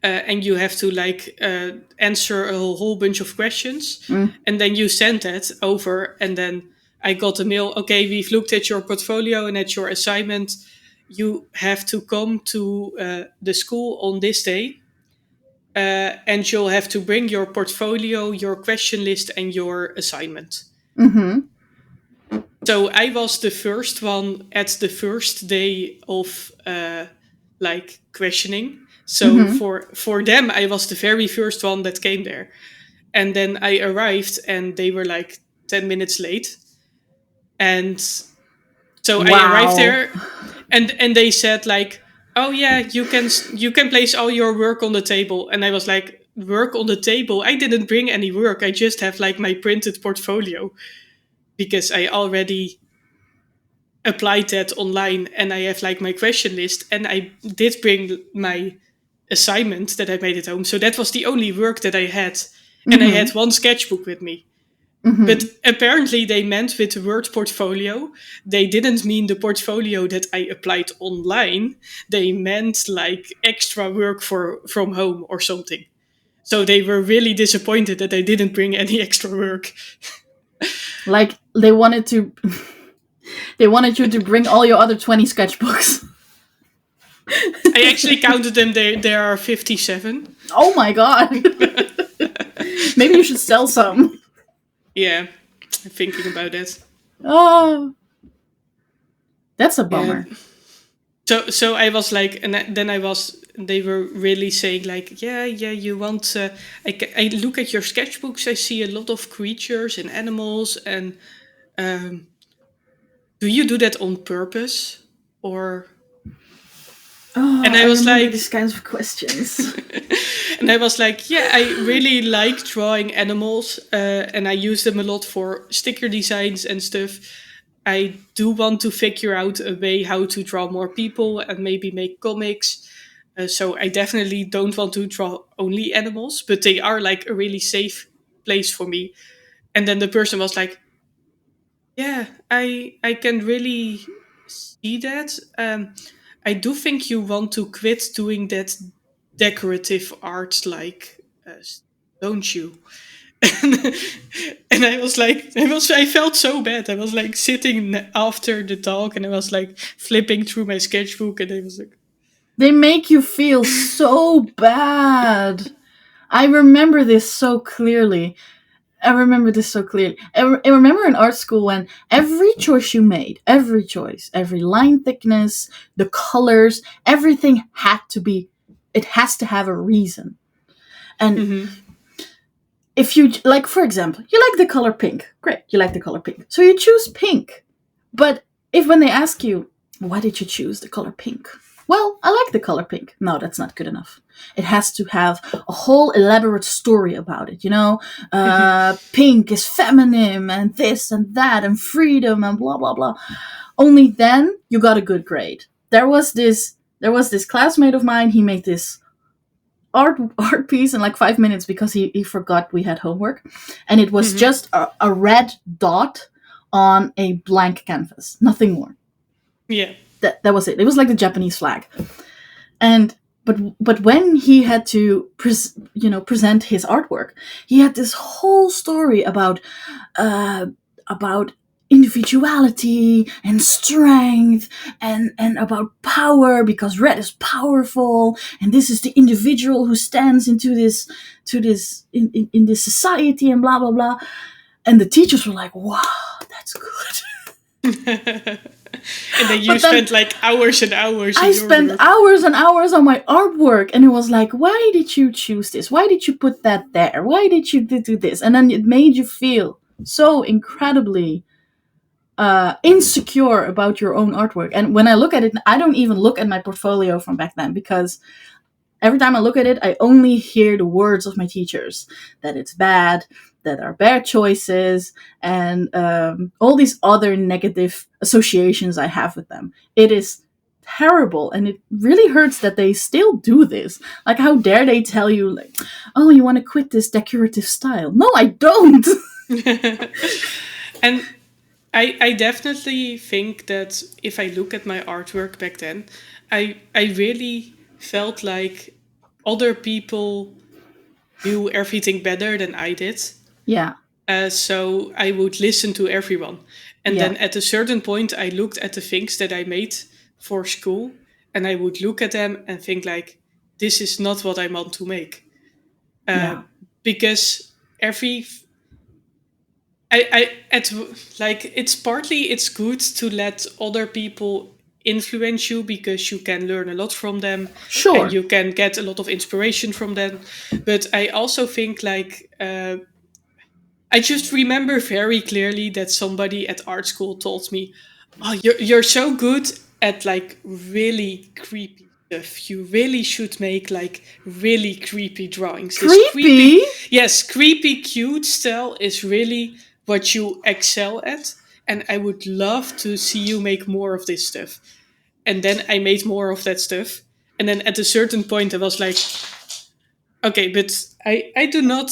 and you have to like answer a whole bunch of questions, Mm. and then you send that over. And then I got a mail. Okay, we've looked at your portfolio and at your assignment. You have to come to the school on this day, and you'll have to bring your portfolio, your question list, and your assignment. Mm-hmm. So I was the first one at the first day of like questioning. So Mm-hmm. for them, I was the very first one that came there, and then I arrived, and they were like 10 minutes late, and so I arrived Wow. there, and they said like, "Oh yeah, you can place all your work on the table," and I was like, "Work on the table? I didn't bring any work. I just have like my printed portfolio because I already applied that online and I have like my question list and I did bring my assignment that I made at home. So that was the only work that I had. And I Mm-hmm. had one sketchbook with me. But Mm-hmm. apparently they meant with the word portfolio, they didn't mean the portfolio that I applied online. They meant like extra work from home or something. So they were really disappointed that I didn't bring any extra work. Like they wanted to, they wanted you to bring all your other 20 sketchbooks. I actually counted them. There are 57. Oh my god! Maybe you should sell some. Yeah, I'm thinking about that. Oh, that's a Yeah. bummer. So I was like, and then I was. They were really saying like, yeah, you want. I look at your sketchbooks. I see a lot of creatures and animals, and do you do that on purpose, or? Oh, And I I was remember like, these kinds of questions. and I was like, yeah, I really like drawing animals, and I use them a lot for sticker designs and stuff. I do want to figure out a way how to draw more people and maybe make comics. So I definitely don't want to draw only animals, but they are like a really safe place for me. And then the person was like, yeah, I can really see that. I do think you want to quit doing that decorative art, like, don't you? And I was like, I felt so bad. I was like sitting after the talk, and I was like flipping through my sketchbook, and I was like, They make you feel so bad. I remember this so clearly. I remember this so clearly. I remember in art school when every choice you made, every choice, every line thickness, the colors, everything had to be, it has to have a reason. And mm-hmm, if you, like, for example, you like the color pink. Great, you like the color pink. So you choose pink. But if when they ask you, why did you choose the color pink? Well, I like the color pink. No, that's not good enough. It has to have a whole elaborate story about it, you know? mm-hmm, Pink is feminine and this and that and freedom and blah, blah, blah. Only then you got a good grade. There was this classmate of mine, he made this art piece in like 5 minutes because he forgot we had homework. And it was mm-hmm. just a red dot on a blank canvas. Nothing more. Yeah. That was it. It was like the Japanese flag. And but when he had to present his artwork, he had this whole story about individuality and strength and about power, because red is powerful and this is the individual who stands into this in this society and blah blah blah. And the teachers were like, wow, that's good. And then you But then spent like hours and hours in I your spent work. hours and hours on my artwork, and it was like, why did you choose this? Why did you put that there? Why did you do this? And then it made you feel so incredibly insecure about your own artwork. And when I look at it, I don't even look at my portfolio from back then, because every time I look at it, I only hear the words of my teachers that it's bad, that are bad choices, and all these other negative associations I have with them. It is terrible, and it really hurts that they still do this. Like, how dare they tell you, like, oh, you want to quit this decorative style? No, I don't. And I definitely think that if I look at my artwork back then, I really felt like other people knew everything better than I did. Yeah, So I would listen to everyone. And yeah, then at a certain point, I looked at the things that I made for school, and I would look at them and think like, this is not what I want to make. Uh, yeah. because every I at like it's partly it's good to let other people influence you because you can learn a lot from them and Sure. you can get a lot of inspiration from them. But I also think like I just remember very clearly that somebody at art school told me, "Oh, you're so good at like really creepy stuff. You really should make like really creepy drawings. This Creepy? creepy, yes, creepy cute style is really what you excel at, and I would love to see you make more of this stuff." And then I made more of that stuff, and then at a certain point I was like, "Okay, but I do not."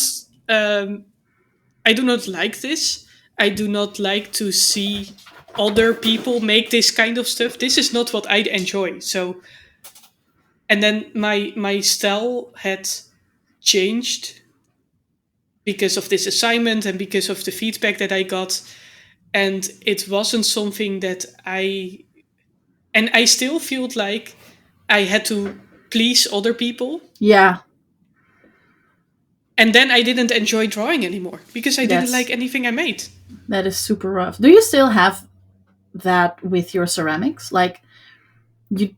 I do not like this. I do not like to see other people make this kind of stuff. This is not what I enjoy. So, and then my style had changed because of this assignment and because of the feedback that I got. And it wasn't something that I still felt like I had to please other people. Yeah, And then I didn't enjoy drawing anymore because I didn't like that's anything I made. that is super rough. Do you still have that with your ceramics? Like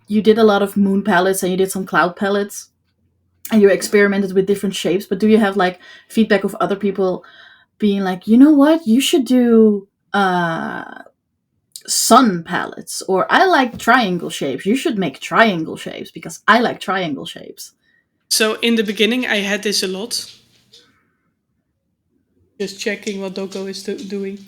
you did a lot of moon palettes and you did some cloud palettes and you experimented with different shapes, but do you have like feedback of other people being like, you know what, you should do sun palettes, or I like triangle shapes, you should make triangle shapes because I like triangle shapes? So in the beginning, I had this a lot. Just checking what Doggo is doing.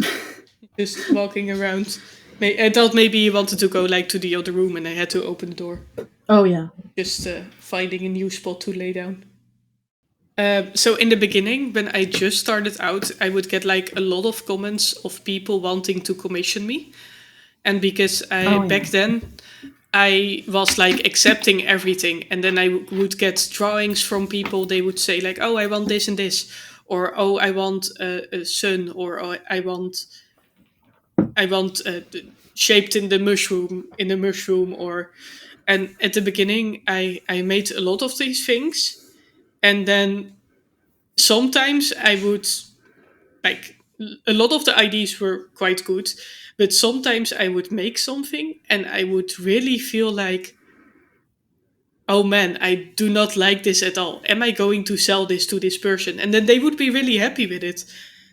Just walking around. I thought maybe he wanted to go like to the other room, and I had to open the door. Oh yeah. Just finding a new spot to lay down. So in the beginning, when I just started out, I would get like a lot of comments of people wanting to commission me, and because back then I was like accepting everything, and then I would get drawings from people. They would say like, "Oh, I want this and this," or "Oh, I want a sun," or oh, I want shaped in the mushroom, or. And at the beginning, I made a lot of these things, and then sometimes I would like a lot of the ideas were quite good, but sometimes I would make something and I would really feel like, oh man, I do not like this at all. Am I going to sell this to this person? And then they would be really happy with it.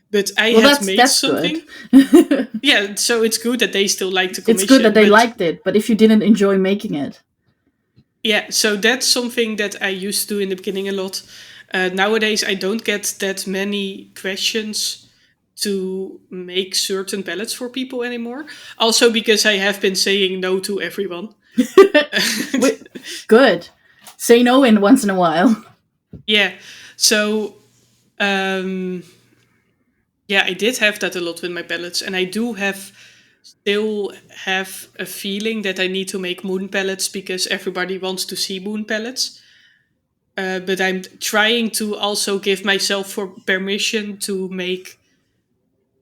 But I Well, had made that's good. something. Yeah, so it's good that they still like the commission. It's good that they liked it, but if you didn't enjoy making it. Yeah, so that's something that I used to do in the beginning a lot. Nowadays, I don't get that many questions to make certain palettes for people anymore. Also, because I have been saying no to everyone. Good. Say no in once in a while. Yeah. So, yeah, I did have that a lot with my palettes, and I do still have a feeling that I need to make moon palettes because everybody wants to see moon palettes. But I'm trying to also give myself for permission to make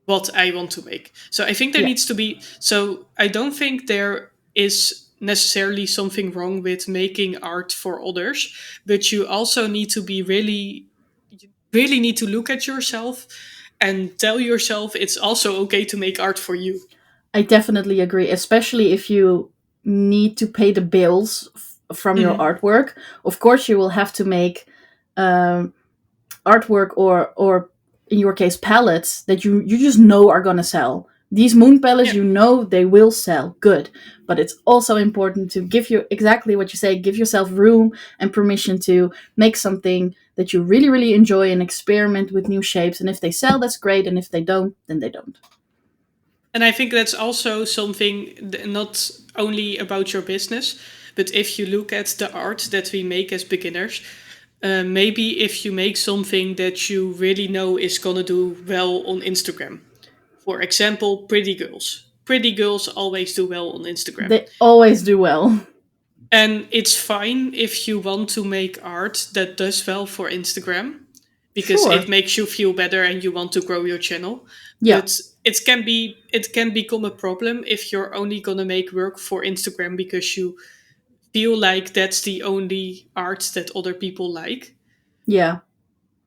what I want to make. So I think there Yeah. needs to be. So I don't think there is necessarily something wrong with making art for others, but you also need to be you really need to look at yourself and tell yourself it's also okay to make art for you. I definitely agree, especially if you need to pay the bills from your Mhm. artwork. Of course, you will have to make um, artwork, or in your case, palettes that you just know are gonna sell. These moon palettes, Yeah. you know they will sell. Good, but it's also important to give you exactly what you say. Give yourself room and permission to make something that you really, really enjoy and experiment with new shapes. And if they sell, that's great. And if they don't, then they don't. And I think that's also something not only about your business, but if you look at the art that we make as beginners, maybe if you make something that you really know is going to do well on Instagram. For example, pretty girls. Pretty girls always do well on Instagram. They always do well. And it's fine if you want to make art that does well for Instagram because it Sure. makes you feel better and you want to grow your channel. Yeah. But it can become a problem if you're only going to make work for Instagram because you feel like that's the only art that other people like. Yeah.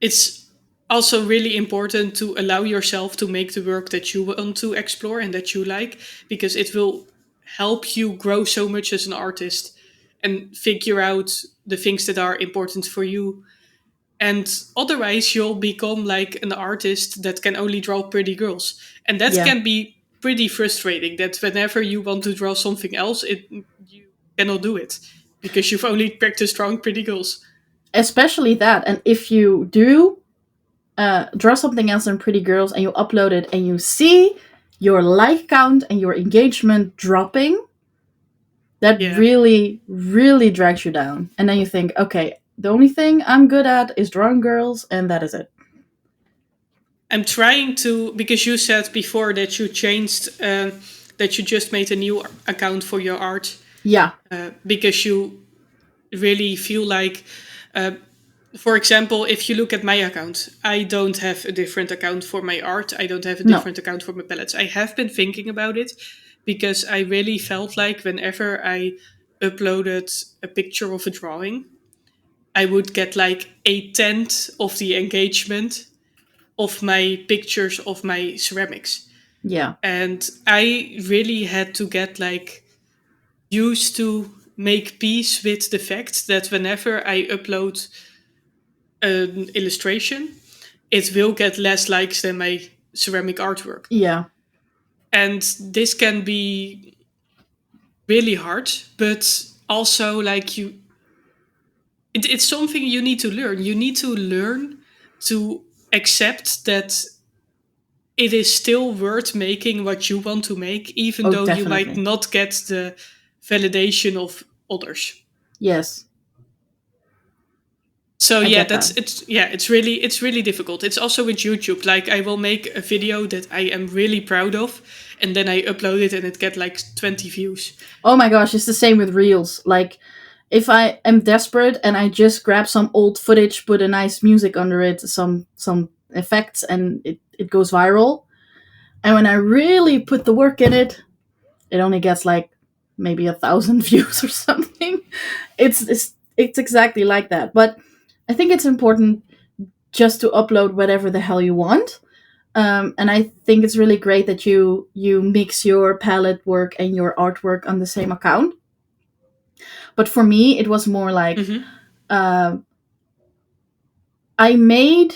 It's also really important to allow yourself to make the work that you want to explore and that you like because it will help you grow so much as an artist and figure out the things that are important for you. And otherwise you'll become like an artist that can only draw pretty girls, and that Yeah. can be pretty frustrating that whenever you want to draw something else you cannot do it because you've only practiced drawing pretty girls. Especially that. And if you do draw something else on Pretty Girls and you upload it and you see your like count and your engagement dropping, that Yeah, really, really drags you down. And then you think, okay, the only thing I'm good at is drawing girls, and that is it. I'm trying to, because you said before that you changed, that you just made a new account for your art Yeah. because you really feel like For example, if you look at my account, I don't have a different account for my art. I don't have a No. different account for my palettes. I have been thinking about it because I really felt like whenever I uploaded a picture of a drawing, I would get like a tenth of the engagement of my pictures of my ceramics. Yeah. And I really had to get like used to make peace with the fact that whenever I upload an illustration, it will get less likes than my ceramic artwork. Yeah. And this can be really hard, but also like it's something you need to learn. You need to learn to accept that it is still worth making what you want to make, even Oh, though you might definitely. not get the validation of others. Yes. So I yeah, get that. it's really difficult. It's also with YouTube. Like I will make a video that I am really proud of, and then I upload it and it get like 20 views. Oh my gosh, it's the same with reels. Like, if I am desperate and I just grab some old footage, put a nice music under it, some effects, and it goes viral. And when I really put the work in it, it only gets like maybe 1,000 views or something. It's exactly like that. But I think it's important just to upload whatever the hell you want. And I think it's really great that you mix your palette work and your artwork on the same account. But for me, it was more like Hmm. uh, I made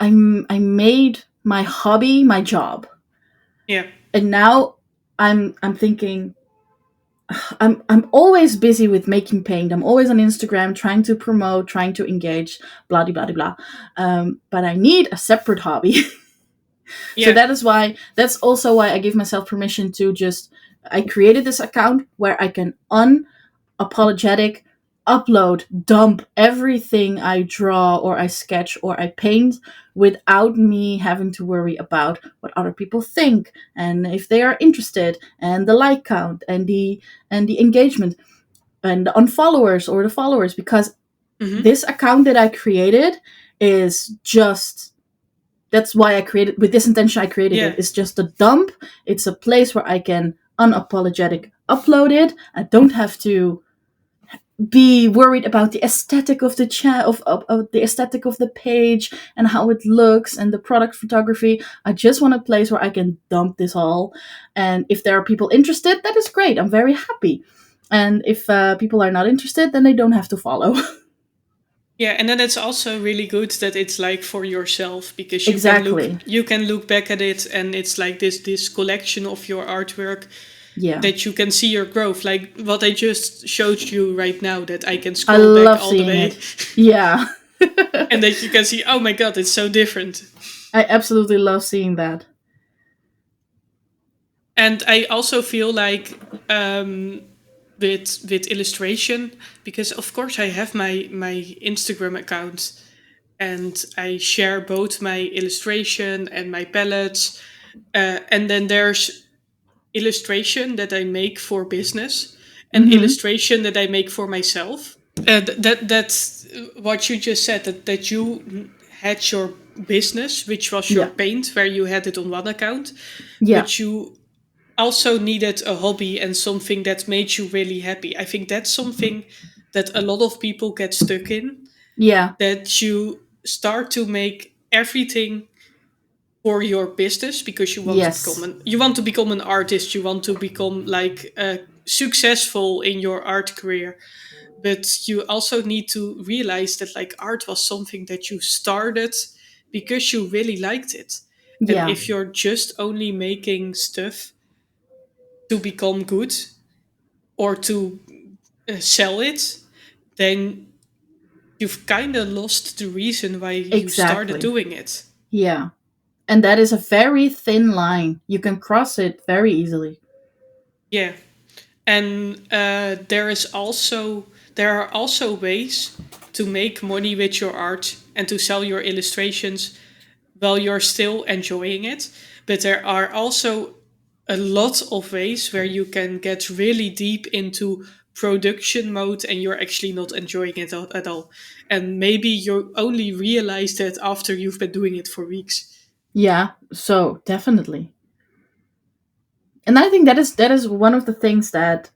I made my hobby my job, Yeah. and now I'm thinking I'm always busy with making paint. I'm always on Instagram trying to promote, trying to engage, blah blah blah blah. But I need a separate hobby. So Yeah. that's also why I give myself permission to just I created this account where I can unapologetic upload, dump everything I draw or I sketch or I paint without me having to worry about what other people think and if they are interested and the like count and the engagement and the unfollowers or the followers, because Hmm. this account that I created is just that's why I created with this intention. I created it. Yeah. It's just a dump. It's a place where I can unapologetic upload it. I don't have to be worried about the aesthetic of the of the aesthetic of the page and how it looks and the product photography. I just want a place where I can dump this all. And if there are people interested, that is great. I'm very happy. And if people are not interested, then they don't have to follow. Yeah, and then it's also really good that it's like for yourself because Exactly. you can look back at it and it's like this collection of your artwork Yeah. that you can see your growth, like what I just showed you right now, that I can I scroll back love all the seeing way it. Yeah. and that you can see, oh my god, it's so different. I absolutely love seeing that. And I also feel like with illustration, because of course I have my Instagram account and I share both my illustration and my palettes, and then there's illustration that I make for business and Mm-hmm. illustration that I make for myself. That's what you just said, that you had your business, which was your Yeah. paint, where you had it on one account, Yeah. but you also needed a hobby and something that made you really happy. I think that's something that a lot of people get stuck in, Yeah. that you start to make everything for your business because Yes. you want to become an artist, you want to become like successful in your art career, but you also need to realize that like art was something that you started because you really liked it. And Yeah. if you're just only making stuff to become good or to sell it, then you've kind of lost the reason why you started Exactly. doing it. Yeah. And that is a very thin line. You can cross it very easily. Yeah. And there are also ways to make money with your art and to sell your illustrations while you're still enjoying it. But there are also a lot of ways where you can get really deep into production mode and you're actually not enjoying it at all. And maybe you only realize that after you've been doing it for weeks. Yeah, so definitely. And I think that is one of the things that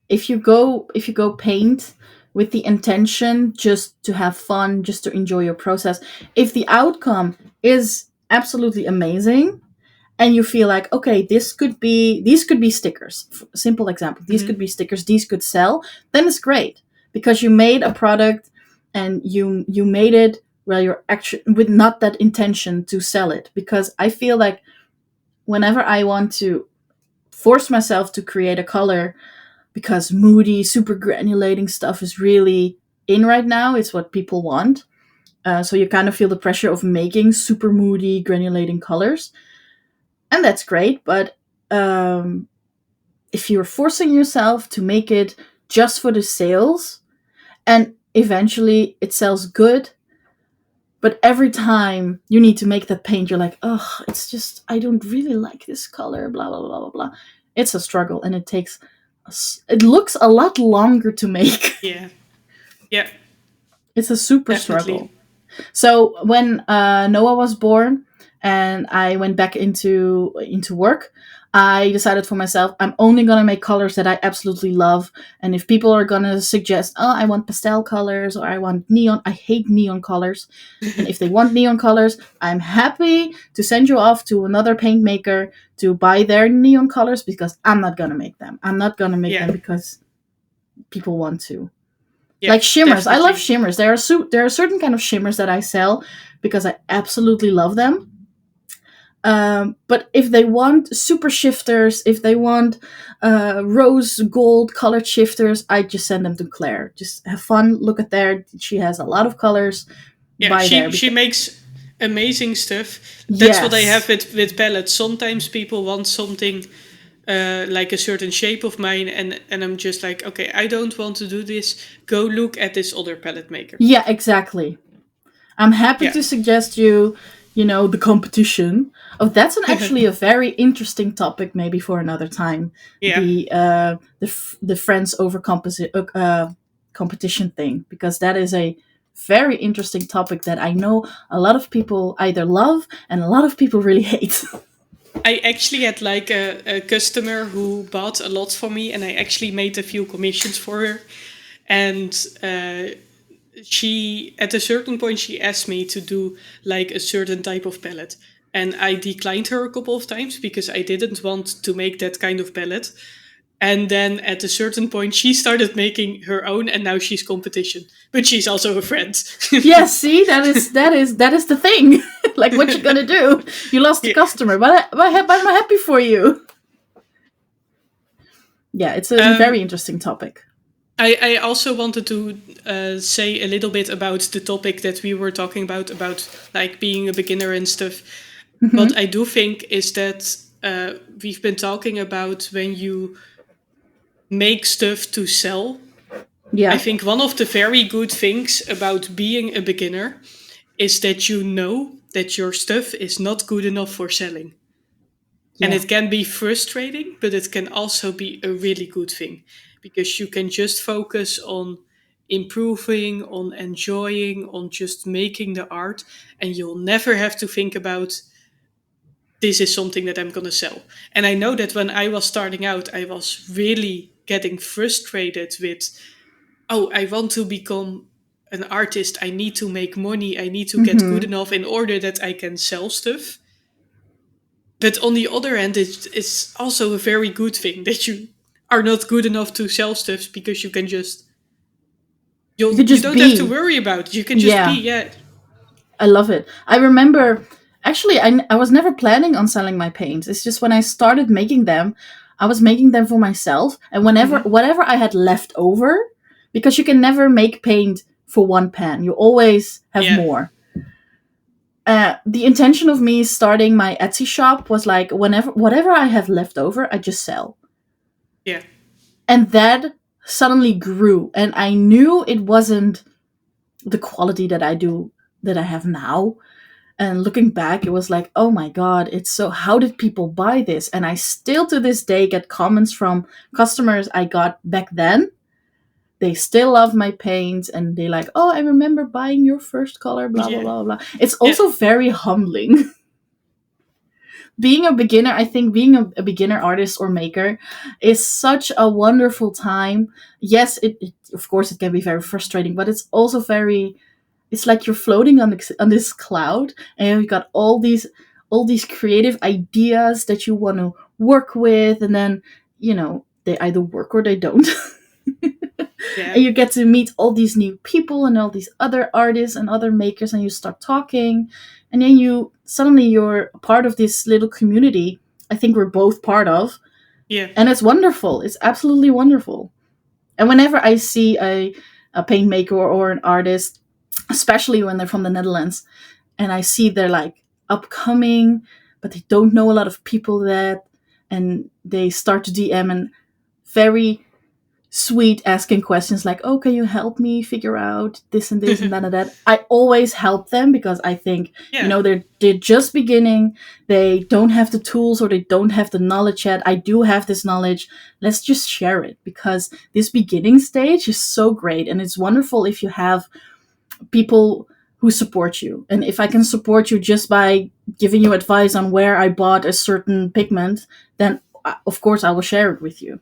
if you go paint with the intention just to have fun, just to enjoy your process, if the outcome is absolutely amazing and you feel like, okay, these could be stickers, simple example, these could Hmm. be stickers, these could sell, then it's great because you made a product and you made it where you're actually with not that intention to sell it. Because I feel like whenever I want to force myself to create a color because moody, super granulating stuff is really in right now. It's what people want. So you kind of feel the pressure of making super moody, granulating colors. And that's great. But um, if you're forcing yourself to make it just for the sales and eventually it sells good, but every time you need to make that paint, you're like, oh, it's just, I don't really like this color, blah, blah, blah, blah, blah. It's a struggle and it looks a lot longer to make. Yeah. Yeah, It's a super struggle. definitely. So when Noah was born and I went back into work, I decided for myself I'm only gonna make colors that I absolutely love. And if people are gonna suggest, oh, I want pastel colors or I want neon, I hate neon colors. And if they want neon colors, I'm happy to send you off to another paint maker to buy their neon colors because I'm not gonna make them. I'm not gonna make Yeah. them because people want to. Yeah, Like shimmers, I love definitely. shimmers. There are certain kind of shimmers that I sell because I absolutely love them. But if they want super shifters, if they want rose gold colored shifters, I just send them to Claire. Just have fun, look at there. She has a lot of colors. Yeah, Buy there she because makes amazing stuff. That's what I have yes, with palettes. Sometimes people want something like a certain shape of mine, and I'm just like, okay, I don't want to do this. Go look at this other palette maker. yeah, exactly. I'm happy Yeah. to suggest the competition. Oh, that's actually a very interesting topic, maybe for another time. Yeah. The friends over competition thing, because that is a very interesting topic that I know a lot of people either love and a lot of people really hate. I actually had like a customer who bought a lot for me, and I actually made a few commissions for her. And she, at a certain point, she asked me to do like a certain type of palette. And I declined her a couple of times because I didn't want to make that kind of palette. And then at a certain point, she started making her own, and now she's competition. But she's also a friend. Yeah, see, that is the thing. Like, what you gonna do? You lost a Yeah. customer, but I'm happy for you. Yeah, it's a very Um, interesting topic. I also wanted to say a little bit about the topic that we were talking about like being a beginner and stuff. What Hmm. I do think is that we've been talking about when you make stuff to sell. I Yeah, think one of the very good things about being a beginner is that you know that your stuff is not good enough for selling. And yeah. it can be frustrating, but it can also be a really good thing because you can just focus on improving, on enjoying, on just making the art, and you'll never have to think about this is something that I'm going to sell. And I know that when I was starting out, I was really getting frustrated with, oh, I want to become an artist. I need to make money. I need to get good Hmm. enough in order that I can sell stuff. But on the other hand, it's also a very good thing that you are not good enough to sell stuff because you can just You could you just don't have to be. worry about it. You can just be, Yeah, yeah. I love it. I remember, actually, I was never planning on selling my paints. It's just when I started making them, I was making them for myself. And Hmm. whatever I had left over, because you can never make paint for one pan, you always have Yeah. more. The intention of me starting my Etsy shop was like, whatever I have left over, I just sell. Yeah. And that suddenly grew. And I knew it wasn't the quality that I have now. And looking back, it was like, oh my God, it's so, how did people buy this? And I still to this day get comments from customers I got back then. They still love my paints and they like, oh, I remember buying your first color, blah, blah, Yeah. blah, blah. It's Yeah. also very humbling. Being a beginner, I think being a beginner artist or maker is such a wonderful time. Yes, it of course it can be very frustrating, but it's also very, it's like you're floating on this cloud and you've got all these creative ideas that you want to work with, and then they either work or they don't. Yeah. And you get to meet all these new people and all these other artists and other makers, and you start talking, and then you're a part of this little community. I think we're both part of, Yeah. and it's wonderful. It's absolutely wonderful. And whenever I see a paint maker or an artist, especially when they're from the Netherlands, and I see they're like upcoming, but they don't know a lot of people yet, and they start to DM and very sweet asking questions like, oh, can you help me figure out this and this and that and that. I always help them because I think, Yeah. they're just beginning. They don't have the tools or they don't have the knowledge yet. I do have this knowledge. Let's just share it, because this beginning stage is so great, and it's wonderful if you have people who support you. And if I can support you just by giving you advice on where I bought a certain pigment, then of course I will share it with you.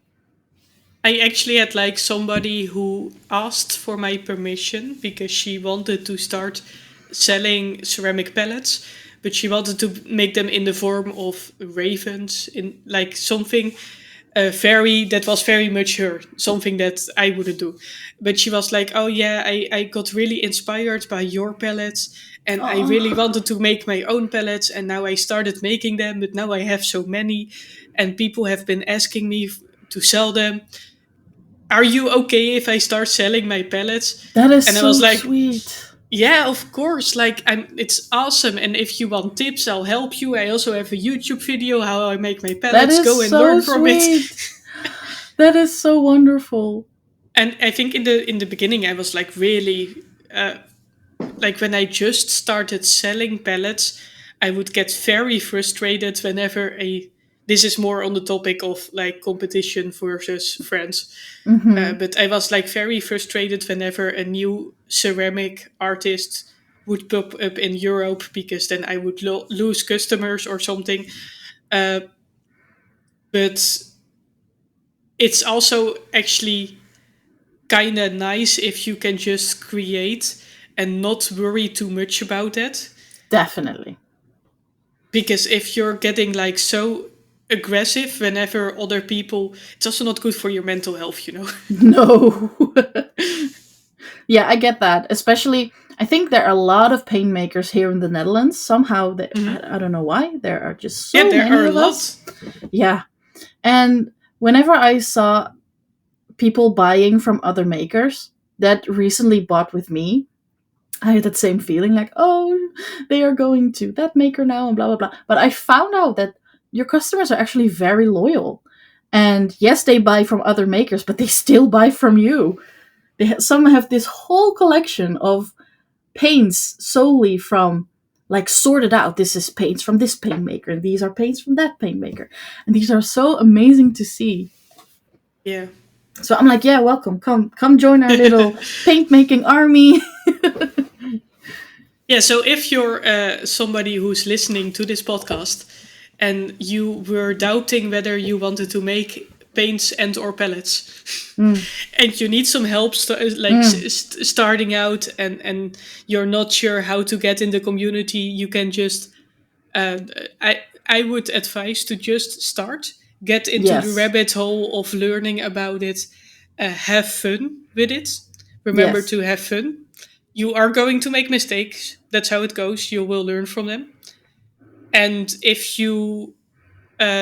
I actually had like somebody who asked for my permission because she wanted to start selling ceramic pellets, but she wanted to make them in the form of ravens, in like something that was very much her, something that I wouldn't do. But she was like, oh yeah, I got really inspired by your pellets, and I really Oh, wanted to make my own pellets, and now I started making them, but now I have so many, and people have been asking me to sell them. Are you okay if I start selling my pellets? that is And I was so like, sweet. yeah, of course. Like, it's awesome. And if you want tips, I'll help you. I also have a YouTube video how I make my That pellets. is Go and so learn from it. sweet. That is so wonderful. And I think in the beginning, I was like really like when I just started selling pellets, I would get very frustrated whenever a this is more on the topic of like competition versus friends. Hmm. But I was like very frustrated whenever a new ceramic artist would pop up in Europe, because then I would lose customers or something. Uh, but it's also actually kind of nice if you can just create and not worry too much about it. Definitely. Because if you're getting like so aggressive whenever other people, it's also not good for your mental health, you know? No. Yeah, I get that. Especially, I think there are a lot of paint makers here in the Netherlands. Somehow, Hmm. I don't know why. There are just Yeah, so there many are a of us. lot. Yeah. And whenever I saw people buying from other makers that recently bought with me, I had that same feeling like, oh, they are going to that maker now and blah, blah, blah. But I found out that your customers are actually very loyal. And yes, they buy from other makers, but they still buy from you. Some have this whole collection of paints solely from, like, sorted out. This is paints from this paint maker, and these are paints from that paint maker. And these are so amazing to see. Yeah. So I'm like, yeah, welcome. Come join our little paint making army. Yeah, so if you're somebody who's listening to this podcast and you were doubting whether you wanted to make paints and or pellets, Mm, and you need some help mm, starting out, and you're not sure how to get in the community, you can just uh, I I would advise to just start, get into the yes. rabbit hole of learning about it, have fun with it. Remember Yes. to have fun. You are going to make mistakes. That's how it goes. You will learn from them. And if you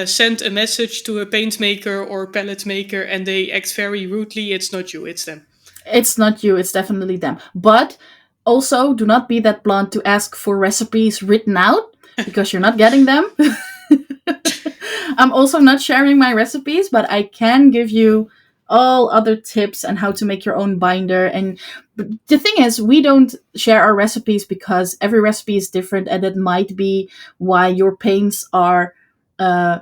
send a message to a paint maker or palette maker and they act very rudely, it's not you, it's them. It's not you, it's definitely them. But also, do not be that blunt to ask for recipes written out, because you're not getting them. I'm also not sharing my recipes, but I can give you all other tips and how to make your own binder. And But the thing is, we don't share our recipes because every recipe is different, and it might be why your paints are uh,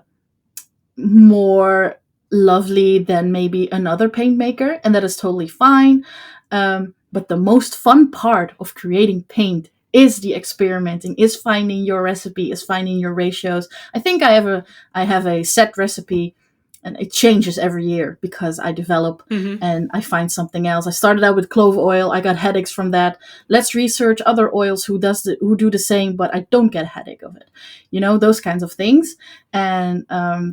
more lovely than maybe another paint maker, and that is totally fine. But the most fun part of creating paint is the experimenting, is finding your recipe, is finding your ratios. I think I have a set recipe, and it changes every year because I develop Hmm. and I find something else. I started out with clove oil. I got headaches from that. Let's research other oils who do the same, but I don't get a headache of it. You know, those kinds of things. And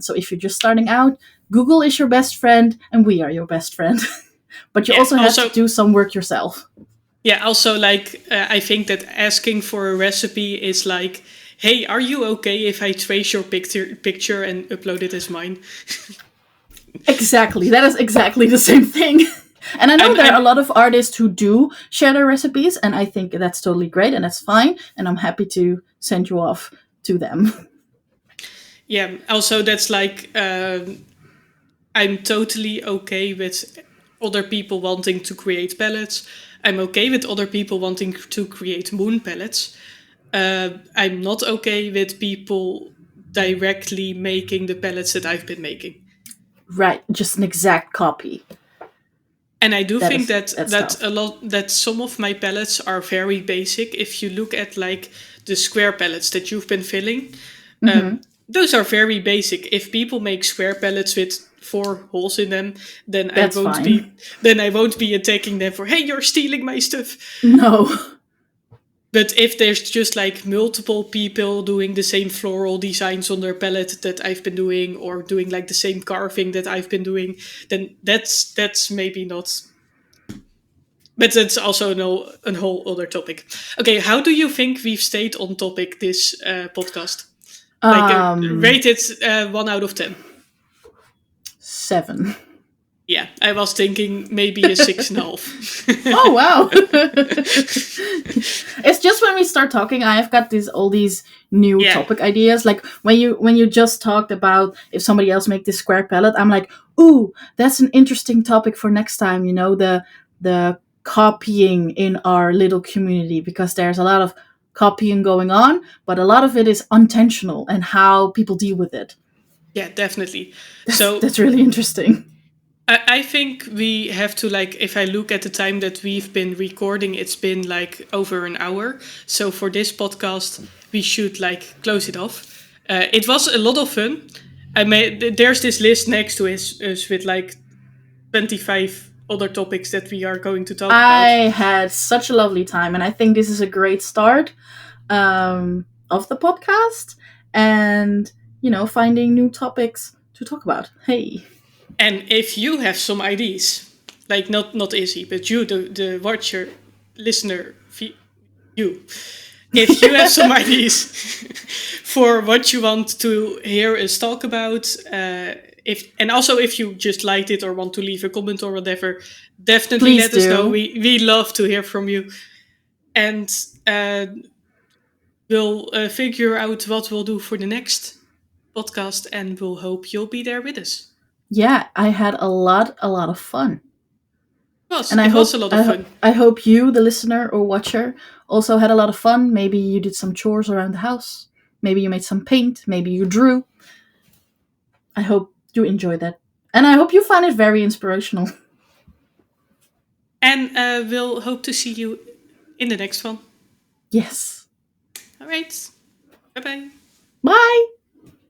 so if you're just starting out, Google is your best friend, and we are your best friend. But you Yeah. also have to Also, do some work yourself. yeah. Also, like I think that asking for a recipe is like, hey, are you okay if I trace your picture and upload it as mine? Exactly. That is exactly the same thing. And I know there are a I'm lot of artists who do share their recipes, and I think that's totally great and that's fine. And I'm happy to send you off to them. yeah. Also, that's like I'm totally okay with other people wanting to create palettes. I'm okay with other people wanting to create moon palettes. I'm not okay with people directly making the palettes that I've been making. Right. Just an exact copy. And I do think that That's tough. some of my palettes are very basic. If you look at like the square palettes that you've been filling, Hmm. those are very basic. If people make square palettes with 4 holes in them, then I That's won't fine. be then I won't be attacking them for, hey, you're stealing my stuff. No. But if there's just like multiple people doing the same floral designs on their palette that I've been doing, or doing like the same carving that I've been doing, then that's maybe not. But that's also no a whole other topic. Okay, how do you think we've stayed on topic this podcast? Like Um, rated 1 out of 10. 7. Yeah, I was thinking maybe a 6.5. Oh wow. It's just when we start talking, I've got these new Yeah, topic ideas. Like when you just talked about if somebody else make this square palette, I'm like, ooh, that's an interesting topic for next time. You know, the copying in our little community, because there's a lot of copying going on, but a lot of it is unintentional and how people deal with it. yeah, definitely. So That's really interesting. I think we have to, like, if I look at the time that we've been recording, it's been like over an hour. So for this podcast, we should like close it off. It was a lot of fun. There's this list next to us with like 25 other topics that we are going to talk about. I had such a lovely time, and I think this is a great start of the podcast, and finding new topics to talk about. Hey, And if you have some ideas, like not Issy, but you, the watcher, listener, you, if you have some ideas for what you want to hear us talk about, and also if you just liked it or want to leave a comment or whatever, definitely please let us know. do. We love to hear from you, and uh, we'll figure out what we'll do for the next podcast, and we'll hope you'll be there with us. Yeah, I had a lot of fun, and It was a lot of fun. I hope you, the listener or watcher, also had a lot of fun. Maybe you did some chores around the house. Maybe you made some paint. Maybe you drew. I hope you enjoyed that, and I hope you find it very inspirational. And we'll hope to see you in the next one. Yes. All right. Bye bye. Bye.